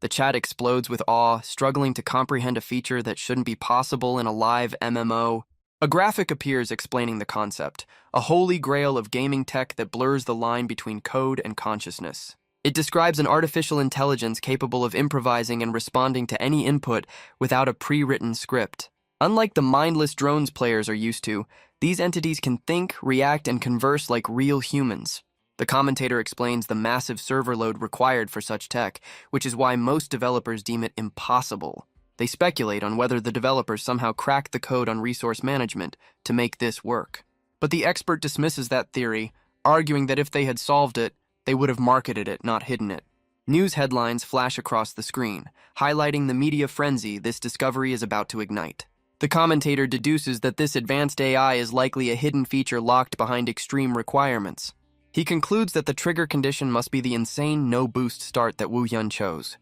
The chat explodes with awe, struggling to comprehend a feature that shouldn't be possible in a live MMO. A graphic appears explaining the concept, a holy grail of gaming tech that blurs the line between code and consciousness. It describes an artificial intelligence capable of improvising and responding to any input without a pre-written script. Unlike the mindless drones players are used to, these entities can think, react, and converse like real humans. The commentator explains the massive server load required for such tech, which is why most developers deem it impossible. They speculate on whether the developers somehow cracked the code on resource management to make this work. But the expert dismisses that theory, arguing that if they had solved it, they would have marketed it, not hidden it. News headlines flash across the screen, highlighting the media frenzy this discovery is about to ignite. The commentator deduces that this advanced AI is likely a hidden feature locked behind extreme requirements. He concludes that the trigger condition must be the insane no-boost start that Woo-hyun chose.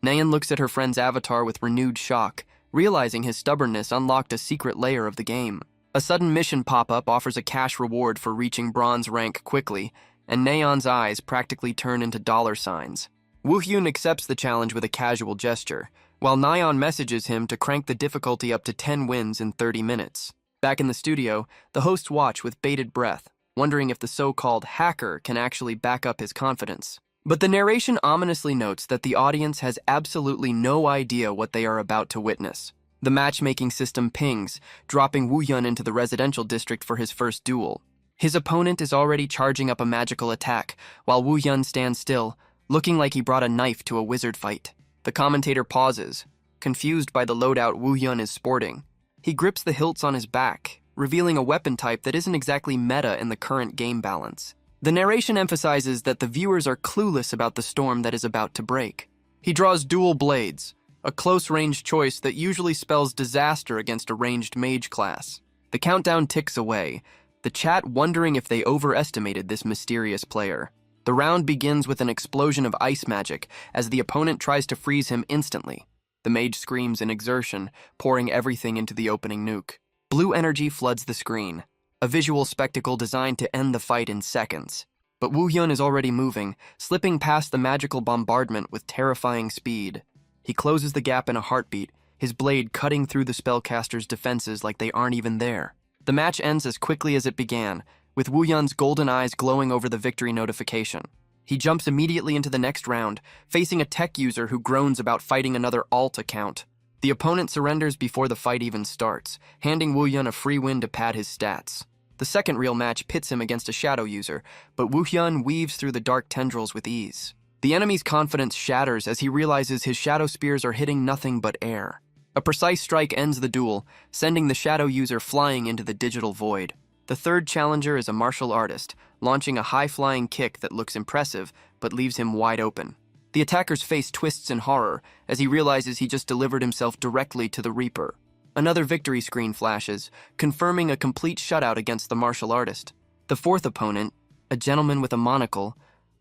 Nayeon looks at her friend's avatar with renewed shock, realizing his stubbornness unlocked a secret layer of the game. A sudden mission pop-up offers a cash reward for reaching bronze rank quickly, and Nayeon's eyes practically turn into dollar signs. Woo-hyun accepts the challenge with a casual gesture, while Nayeon messages him to crank the difficulty up to 10 wins in 30 minutes. Back in the studio, the hosts watch with bated breath, wondering if the so-called hacker can actually back up his confidence. But the narration ominously notes that the audience has absolutely no idea what they are about to witness. The matchmaking system pings, dropping Woo-hyun into the residential district for his first duel. His opponent is already charging up a magical attack, while Woo-hyun stands still, looking like he brought a knife to a wizard fight. The commentator pauses, confused by the loadout Woo-hyun is sporting. He grips the hilts on his back, revealing a weapon type that isn't exactly meta in the current game balance. The narration emphasizes that the viewers are clueless about the storm that is about to break. He draws dual blades, a close-range choice that usually spells disaster against a ranged mage class. The countdown ticks away, the chat wondering if they overestimated this mysterious player. The round begins with an explosion of ice magic as the opponent tries to freeze him instantly. The mage screams in exertion, pouring everything into the opening nuke. Blue energy floods the screen, a visual spectacle designed to end the fight in seconds. But Woo-hyun is already moving, slipping past the magical bombardment with terrifying speed. He closes the gap in a heartbeat, his blade cutting through the spellcaster's defenses like they aren't even there. The match ends as quickly as it began, with Woo-hyun's golden eyes glowing over the victory notification. He jumps immediately into the next round, facing a tech user who groans about fighting another alt account. The opponent surrenders before the fight even starts, handing Woo-hyun a free win to pad his stats. The second real match pits him against a shadow user, but Woo-hyun weaves through the dark tendrils with ease. The enemy's confidence shatters as he realizes his shadow spears are hitting nothing but air. A precise strike ends the duel, sending the shadow user flying into the digital void. The third challenger is a martial artist, launching a high-flying kick that looks impressive but leaves him wide open. The attacker's face twists in horror as he realizes he just delivered himself directly to the Reaper. Another victory screen flashes, confirming a complete shutout against the martial artist. The fourth opponent, a gentleman with a monocle,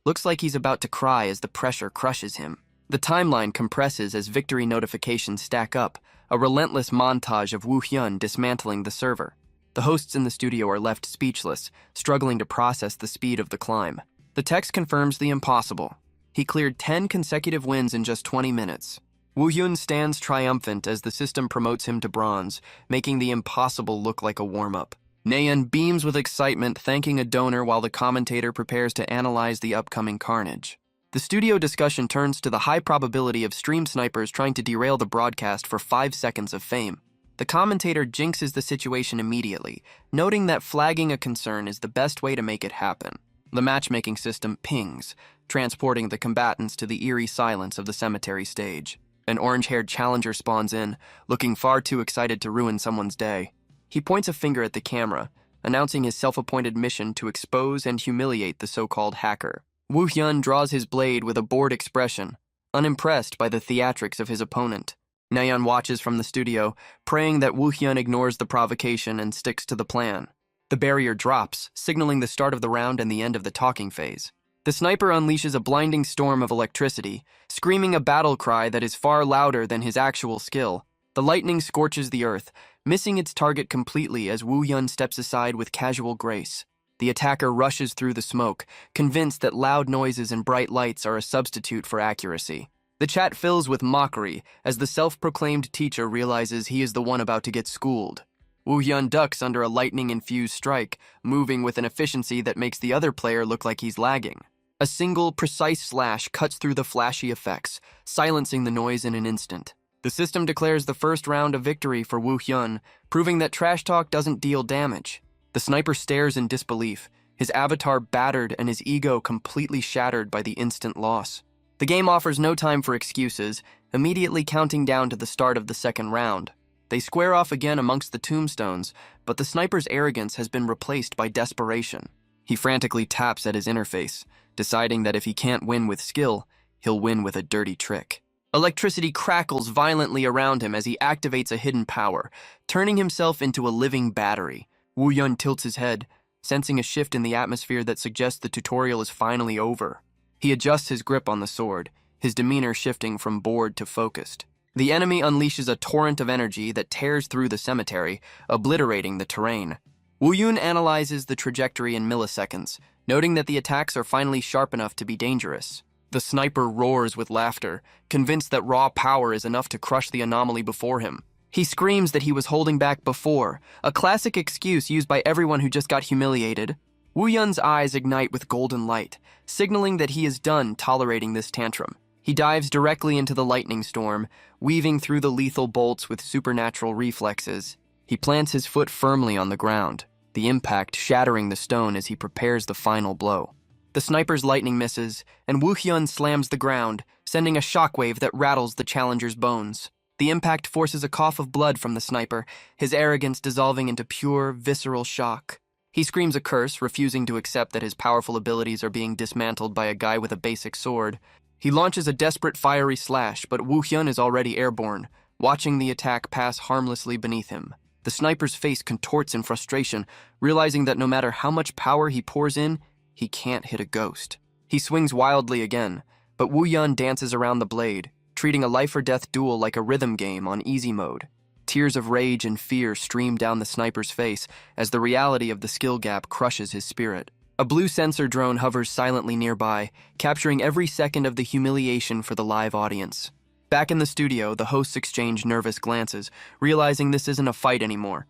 looks like he's about to cry as the pressure crushes him. The timeline compresses as victory notifications stack up, a relentless montage of Woo Hyun dismantling the server. The hosts in the studio are left speechless, struggling to process the speed of the climb. The text confirms the impossible. He cleared 10 consecutive wins in just 20 minutes. Woo Hyun stands triumphant as the system promotes him to bronze, making the impossible look like a warm-up. Nayeon beams with excitement, thanking a donor while the commentator prepares to analyze the upcoming carnage. The studio discussion turns to the high probability of stream snipers trying to derail the broadcast for 5 seconds of fame. The commentator jinxes the situation immediately, noting that flagging a concern is the best way to make it happen. The matchmaking system pings, transporting the combatants to the eerie silence of the cemetery stage. An orange-haired challenger spawns in, looking far too excited to ruin someone's day. He points a finger at the camera, announcing his self-appointed mission to expose and humiliate the so-called hacker. Woo Hyun draws his blade with a bored expression, unimpressed by the theatrics of his opponent. Nayeon watches from the studio, praying that Woo Hyun ignores the provocation and sticks to the plan. The barrier drops, signaling the start of the round and the end of the talking phase. The sniper unleashes a blinding storm of electricity, screaming a battle cry that is far louder than his actual skill. The lightning scorches the earth, missing its target completely as Woo Hyun steps aside with casual grace. The attacker rushes through the smoke, convinced that loud noises and bright lights are a substitute for accuracy. The chat fills with mockery as the self-proclaimed teacher realizes he is the one about to get schooled. Woo Hyun ducks under a lightning-infused strike, moving with an efficiency that makes the other player look like he's lagging. A single, precise slash cuts through the flashy effects, silencing the noise in an instant. The system declares the first round a victory for Woo Hyun, proving that trash talk doesn't deal damage. The sniper stares in disbelief, his avatar battered and his ego completely shattered by the instant loss. The game offers no time for excuses, immediately counting down to the start of the second round. They square off again amongst the tombstones, but the sniper's arrogance has been replaced by desperation. He frantically taps at his interface, deciding that if he can't win with skill, he'll win with a dirty trick. Electricity crackles violently around him as he activates a hidden power, turning himself into a living battery. Woo Hyun tilts his head, sensing a shift in the atmosphere that suggests the tutorial is finally over. He adjusts his grip on the sword, his demeanor shifting from bored to focused. The enemy unleashes a torrent of energy that tears through the cemetery, obliterating the terrain. Woo Hyun analyzes the trajectory in milliseconds, noting that the attacks are finally sharp enough to be dangerous. The sniper roars with laughter, convinced that raw power is enough to crush the anomaly before him. He screams that he was holding back before, a classic excuse used by everyone who just got humiliated. Woo Hyun's eyes ignite with golden light, signaling that he is done tolerating this tantrum. He dives directly into the lightning storm, weaving through the lethal bolts with supernatural reflexes. He plants his foot firmly on the ground, the impact shattering the stone as he prepares the final blow. The sniper's lightning misses, and Woo Hyun slams the ground, sending a shockwave that rattles the challenger's bones. The impact forces a cough of blood from the sniper, his arrogance dissolving into pure, visceral shock. He screams a curse, refusing to accept that his powerful abilities are being dismantled by a guy with a basic sword. He launches a desperate fiery slash, but Woo Hyun is already airborne, watching the attack pass harmlessly beneath him. The sniper's face contorts in frustration, realizing that no matter how much power he pours in, he can't hit a ghost. He swings wildly again, but Woo Hyun dances around the blade, treating a life-or-death duel like a rhythm game on easy mode. Tears of rage and fear stream down the sniper's face as the reality of the skill gap crushes his spirit. A blue sensor drone hovers silently nearby, capturing every second of the humiliation for the live audience. Back in the studio, the hosts exchange nervous glances, realizing this isn't a fight anymore.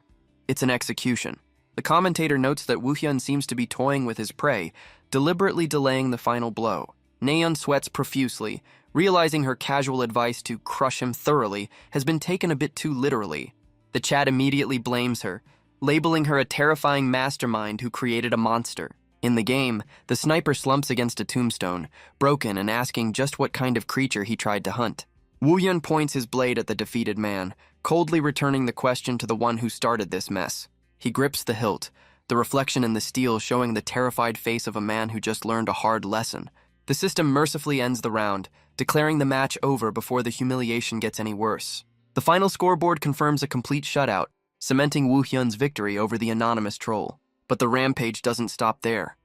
It's an execution. The commentator notes that Woo Hyun seems to be toying with his prey, deliberately delaying the final blow. Nayeon sweats profusely, realizing her casual advice to crush him thoroughly has been taken a bit too literally. The chat immediately blames her, labeling her a terrifying mastermind who created a monster. In the game, the sniper slumps against a tombstone, broken and asking just what kind of creature he tried to hunt. Woo Hyun points his blade at the defeated man, coldly returning the question to the one who started this mess. He grips the hilt, the reflection in the steel showing the terrified face of a man who just learned a hard lesson. The system mercifully ends the round, declaring the match over before the humiliation gets any worse. The final scoreboard confirms a complete shutout, cementing Woo Hyun's victory over the anonymous troll. But the rampage doesn't stop there.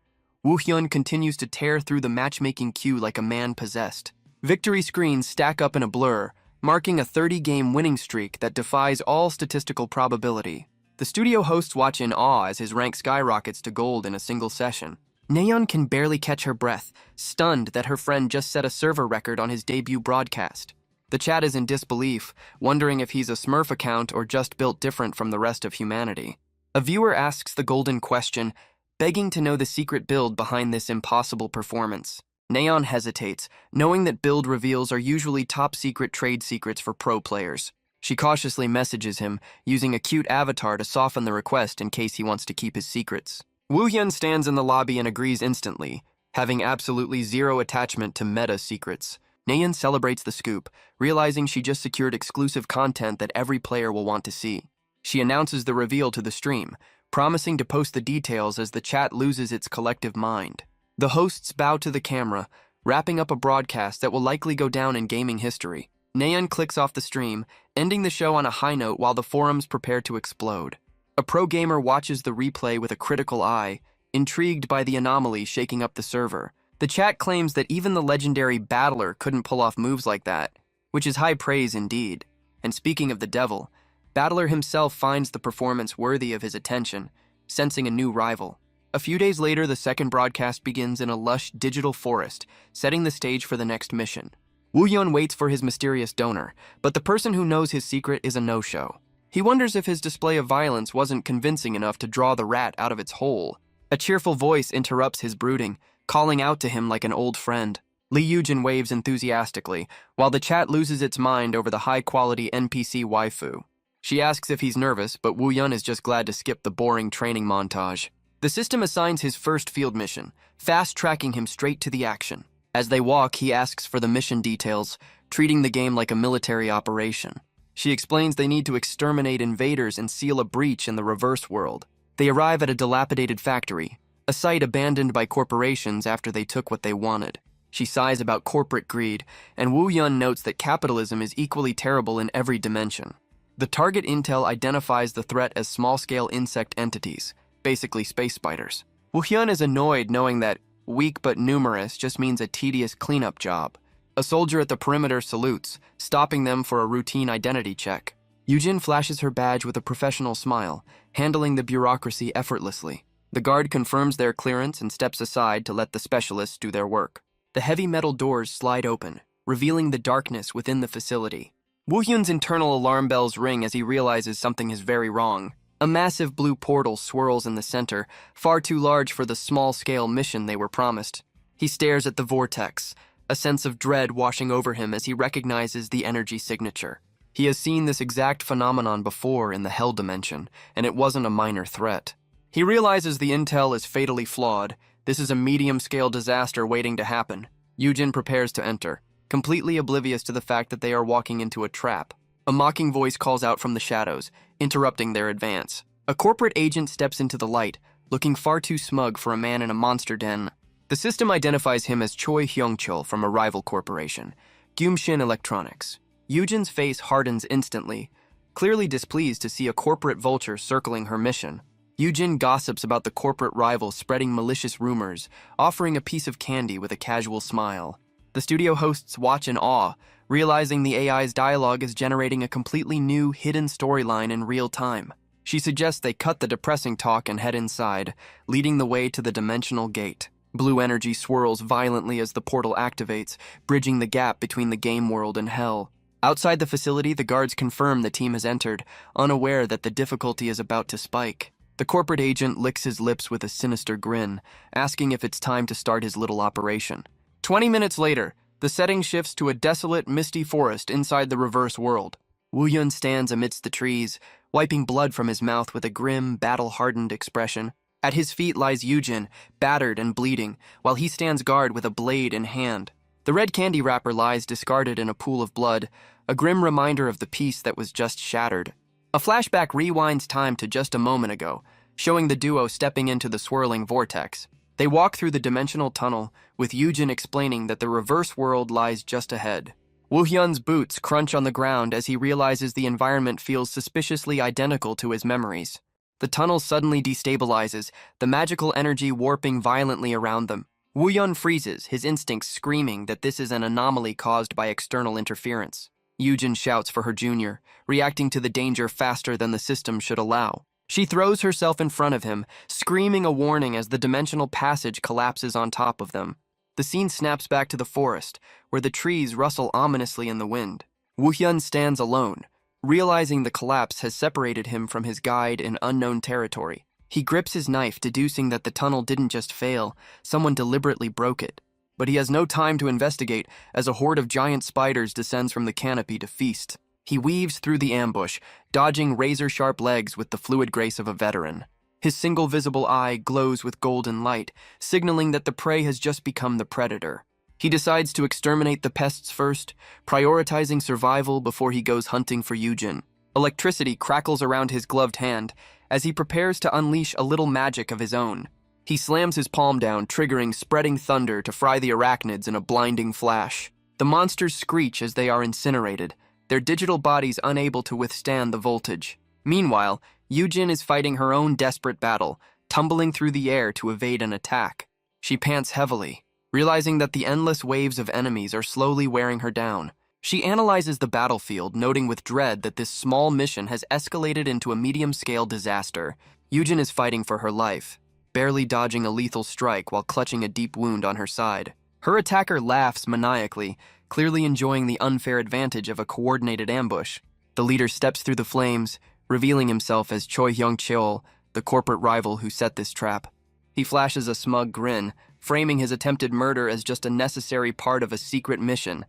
Woo Hyun continues to tear through the matchmaking queue like a man possessed. Victory screens stack up in a blur, marking a 30-game winning streak that defies all statistical probability. The studio hosts watch in awe as his rank skyrockets to gold in a single session. Nayeon can barely catch her breath, stunned that her friend just set a server record on his debut broadcast. The chat is in disbelief, wondering if he's a Smurf account or just built different from the rest of humanity. A viewer asks the golden question, begging to know the secret build behind this impossible performance. Nayeon hesitates, knowing that build reveals are usually top-secret trade secrets for pro players. She cautiously messages him, using a cute avatar to soften the request in case he wants to keep his secrets. Woo Hyun stands in the lobby and agrees instantly, having absolutely zero attachment to meta secrets. Nayeon celebrates the scoop, realizing she just secured exclusive content that every player will want to see. She announces the reveal to the stream, promising to post the details as the chat loses its collective mind. The hosts bow to the camera, wrapping up a broadcast that will likely go down in gaming history. Nayeon clicks off the stream, ending the show on a high note while the forums prepare to explode. A pro gamer watches the replay with a critical eye, intrigued by the anomaly shaking up the server. The chat claims that even the legendary Battler couldn't pull off moves like that, which is high praise indeed. And speaking of the devil, Battler himself finds the performance worthy of his attention, sensing a new rival. A few days later, the second broadcast begins in a lush digital forest, setting the stage for the next mission. Woo Hyun waits for his mysterious donor, but the person who knows his secret is a no-show. He wonders if his display of violence wasn't convincing enough to draw the rat out of its hole. A cheerful voice interrupts his brooding, calling out to him like an old friend. Lee Yujin waves enthusiastically, while the chat loses its mind over the high-quality NPC waifu. She asks if he's nervous, but Woo Hyun is just glad to skip the boring training montage. The system assigns his first field mission, fast-tracking him straight to the action. As they walk, he asks for the mission details, treating the game like a military operation. She explains they need to exterminate invaders and seal a breach in the reverse world. They arrive at a dilapidated factory, a site abandoned by corporations after they took what they wanted. She sighs about corporate greed, and Woo Hyun notes that capitalism is equally terrible in every dimension. The target intel identifies the threat as small-scale insect entities, basically space spiders. Woo Hyun is annoyed knowing that weak but numerous just means a tedious cleanup job. A soldier at the perimeter salutes, stopping them for a routine identity check. Yujin flashes her badge with a professional smile, handling the bureaucracy effortlessly. The guard confirms their clearance and steps aside to let the specialists do their work. The heavy metal doors slide open, revealing the darkness within the facility. Woo Hyun's internal alarm bells ring as he realizes something is very wrong. A massive blue portal swirls in the center, far too large for the small-scale mission they were promised. He stares at the vortex, a sense of dread washing over him as he recognizes the energy signature. He has seen this exact phenomenon before in the Hell dimension, and it wasn't a minor threat. He realizes the intel is fatally flawed. This is a medium-scale disaster waiting to happen. Yujin prepares to enter, completely oblivious to the fact that they are walking into a trap. A mocking voice calls out from the shadows, interrupting their advance. A corporate agent steps into the light, looking far too smug for a man in a monster den. The system identifies him as Choi Hyung-chul from a rival corporation, Gyumshin Electronics. Yujin's face hardens instantly, clearly displeased to see a corporate vulture circling her mission. Yujin gossips about the corporate rival spreading malicious rumors, offering a piece of candy with a casual smile. The studio hosts watch in awe, realizing the AI's dialogue is generating a completely new, hidden storyline in real time. She suggests they cut the depressing talk and head inside, leading the way to the dimensional gate. Blue energy swirls violently as the portal activates, bridging the gap between the game world and Hell. Outside the facility, the guards confirm the team has entered, unaware that the difficulty is about to spike. The corporate agent licks his lips with a sinister grin, asking if it's time to start his little operation. 20 minutes later, the setting shifts to a desolate, misty forest inside the reverse world. Woo Hyun stands amidst the trees, wiping blood from his mouth with a grim, battle-hardened expression. At his feet lies Yujin, battered and bleeding, while he stands guard with a blade in hand. The red candy wrapper lies discarded in a pool of blood, a grim reminder of the peace that was just shattered. A flashback rewinds time to just a moment ago, showing the duo stepping into the swirling vortex. They walk through the dimensional tunnel, with Yujin explaining that the reverse world lies just ahead. Woo-hyun's boots crunch on the ground as he realizes the environment feels suspiciously identical to his memories. The tunnel suddenly destabilizes, the magical energy warping violently around them. Woo-hyun freezes, his instincts screaming that this is an anomaly caused by external interference. Yujin shouts for her junior, reacting to the danger faster than the system should allow. She throws herself in front of him, screaming a warning as the dimensional passage collapses on top of them. The scene snaps back to the forest, where the trees rustle ominously in the wind. Woo-hyun stands alone, realizing the collapse has separated him from his guide in unknown territory. He grips his knife, deducing that the tunnel didn't just fail, someone deliberately broke it. But he has no time to investigate as a horde of giant spiders descends from the canopy to feast. He weaves through the ambush, dodging razor-sharp legs with the fluid grace of a veteran. His single visible eye glows with golden light, signaling that the prey has just become the predator. He decides to exterminate the pests first, prioritizing survival before he goes hunting for Yujin. Electricity crackles around his gloved hand as he prepares to unleash a little magic of his own. He slams his palm down, triggering spreading thunder to fry the arachnids in a blinding flash. The monsters screech as they are incinerated, their digital bodies unable to withstand the voltage. Meanwhile, Yujin is fighting her own desperate battle, tumbling through the air to evade an attack. She pants heavily, realizing that the endless waves of enemies are slowly wearing her down. She analyzes the battlefield, noting with dread that this small mission has escalated into a medium-scale disaster. Yujin is fighting for her life, barely dodging a lethal strike while clutching a deep wound on her side. Her attacker laughs maniacally, clearly enjoying the unfair advantage of a coordinated ambush. The leader steps through the flames, revealing himself as Choi Hyung-cheol, the corporate rival who set this trap. He flashes a smug grin, framing his attempted murder as just a necessary part of a secret mission.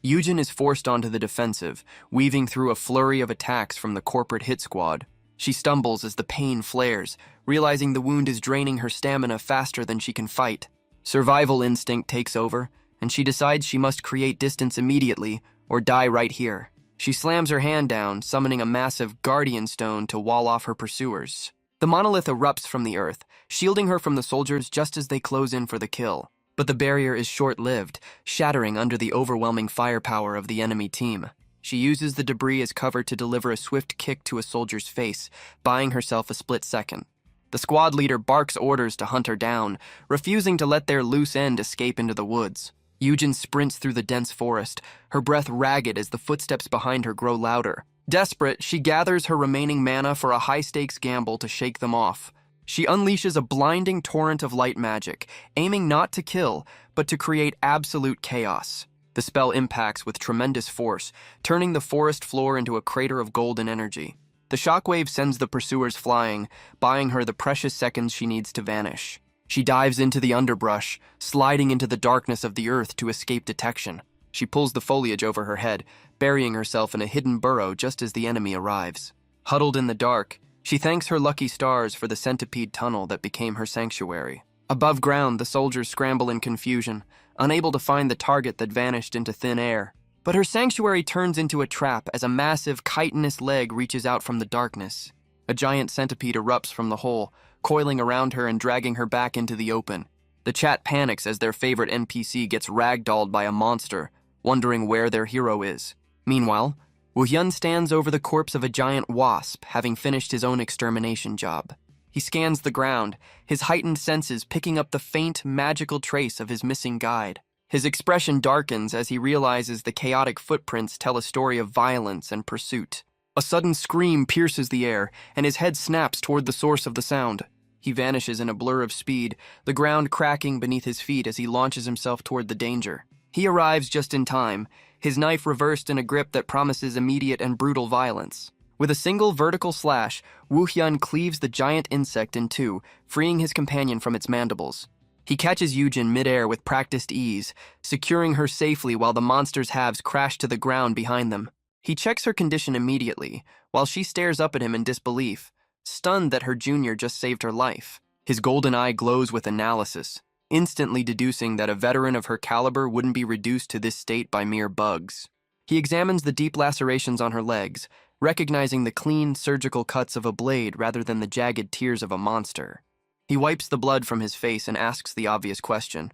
Yujin is forced onto the defensive, weaving through a flurry of attacks from the corporate hit squad. She stumbles as the pain flares, realizing the wound is draining her stamina faster than she can fight. Survival instinct takes over, and she decides she must create distance immediately or die right here. She slams her hand down, summoning a massive guardian stone to wall off her pursuers. The monolith erupts from the earth, shielding her from the soldiers just as they close in for the kill. But the barrier is short-lived, shattering under the overwhelming firepower of the enemy team. She uses the debris as cover to deliver a swift kick to a soldier's face, buying herself a split second. The squad leader barks orders to hunt her down, refusing to let their loose end escape into the woods. Yujin sprints through the dense forest, her breath ragged as the footsteps behind her grow louder. Desperate, she gathers her remaining mana for a high-stakes gamble to shake them off. She unleashes a blinding torrent of light magic, aiming not to kill, but to create absolute chaos. The spell impacts with tremendous force, turning the forest floor into a crater of golden energy. The shockwave sends the pursuers flying, buying her the precious seconds she needs to vanish. She dives into the underbrush, sliding into the darkness of the earth to escape detection. She pulls the foliage over her head, burying herself in a hidden burrow just as the enemy arrives. Huddled in the dark, she thanks her lucky stars for the centipede tunnel that became her sanctuary. Above ground, the soldiers scramble in confusion, unable to find the target that vanished into thin air. But her sanctuary turns into a trap as a massive, chitinous leg reaches out from the darkness. A giant centipede erupts from the hole, coiling around her and dragging her back into the open. The chat panics as their favorite NPC gets ragdolled by a monster, wondering where their hero is. Meanwhile, Woo-hyun stands over the corpse of a giant wasp, having finished his own extermination job. He scans the ground, his heightened senses picking up the faint, magical trace of his missing guide. His expression darkens as he realizes the chaotic footprints tell a story of violence and pursuit. A sudden scream pierces the air, and his head snaps toward the source of the sound. He vanishes in a blur of speed, the ground cracking beneath his feet as he launches himself toward the danger. He arrives just in time, his knife reversed in a grip that promises immediate and brutal violence. With a single vertical slash, Woo-hyun cleaves the giant insect in two, freeing his companion from its mandibles. He catches Yujin midair with practiced ease, securing her safely while the monster's halves crash to the ground behind them. He checks her condition immediately, while she stares up at him in disbelief, stunned that her junior just saved her life. His golden eye glows with analysis, instantly deducing that a veteran of her caliber wouldn't be reduced to this state by mere bugs. He examines the deep lacerations on her legs, recognizing the clean, surgical cuts of a blade rather than the jagged tears of a monster. He wipes the blood from his face and asks the obvious question.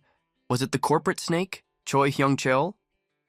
Was it the corporate snake, Choi Hyung-cheol?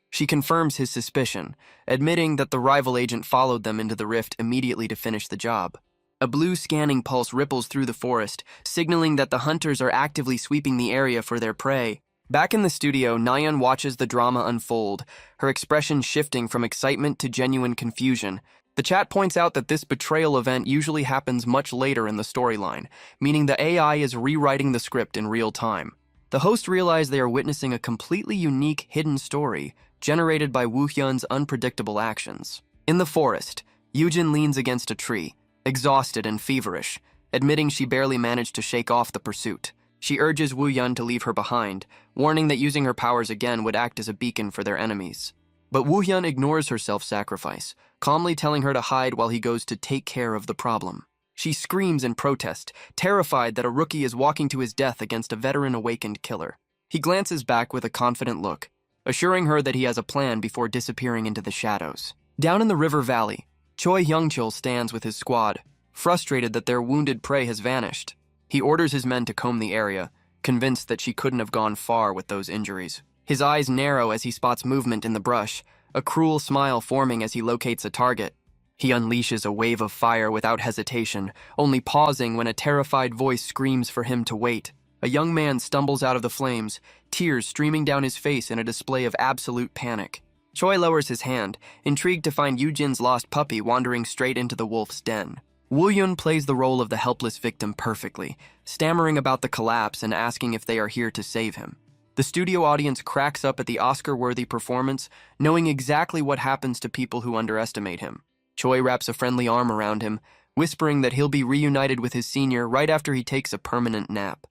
She confirms his suspicion, admitting that the rival agent followed them into the rift immediately to finish the job. A blue scanning pulse ripples through the forest, signaling that the hunters are actively sweeping the area for their prey. Back in the studio, Nayeon watches the drama unfold, her expression shifting from excitement to genuine confusion. The chat points out that this betrayal event usually happens much later in the storyline, meaning the AI is rewriting the script in real time. The hosts realize they are witnessing a completely unique hidden story, generated by Woo-hyun's unpredictable actions. In the forest, Yoojin leans against a tree, exhausted and feverish, admitting she barely managed to shake off the pursuit. She urges Woo-hyun to leave her behind, warning that using her powers again would act as a beacon for their enemies. But Woo-hyun ignores her self-sacrifice, calmly telling her to hide while he goes to take care of the problem. She screams in protest, terrified that a rookie is walking to his death against a veteran-awakened killer. He glances back with a confident look, assuring her that he has a plan before disappearing into the shadows. Down in the river valley, Choi Hyung-cheol stands with his squad, frustrated that their wounded prey has vanished. He orders his men to comb the area, convinced that she couldn't have gone far with those injuries. His eyes narrow as he spots movement in the brush, a cruel smile forming as he locates a target. He unleashes a wave of fire without hesitation, only pausing when a terrified voice screams for him to wait. A young man stumbles out of the flames, tears streaming down his face in a display of absolute panic. Choi lowers his hand, intrigued to find Yoojin's lost puppy wandering straight into the wolf's den. Woo-hyun plays the role of the helpless victim perfectly, stammering about the collapse and asking if they are here to save him. The studio audience cracks up at the Oscar-worthy performance, knowing exactly what happens to people who underestimate him. Choi wraps a friendly arm around him, whispering that he'll be reunited with his senior right after he takes a permanent nap.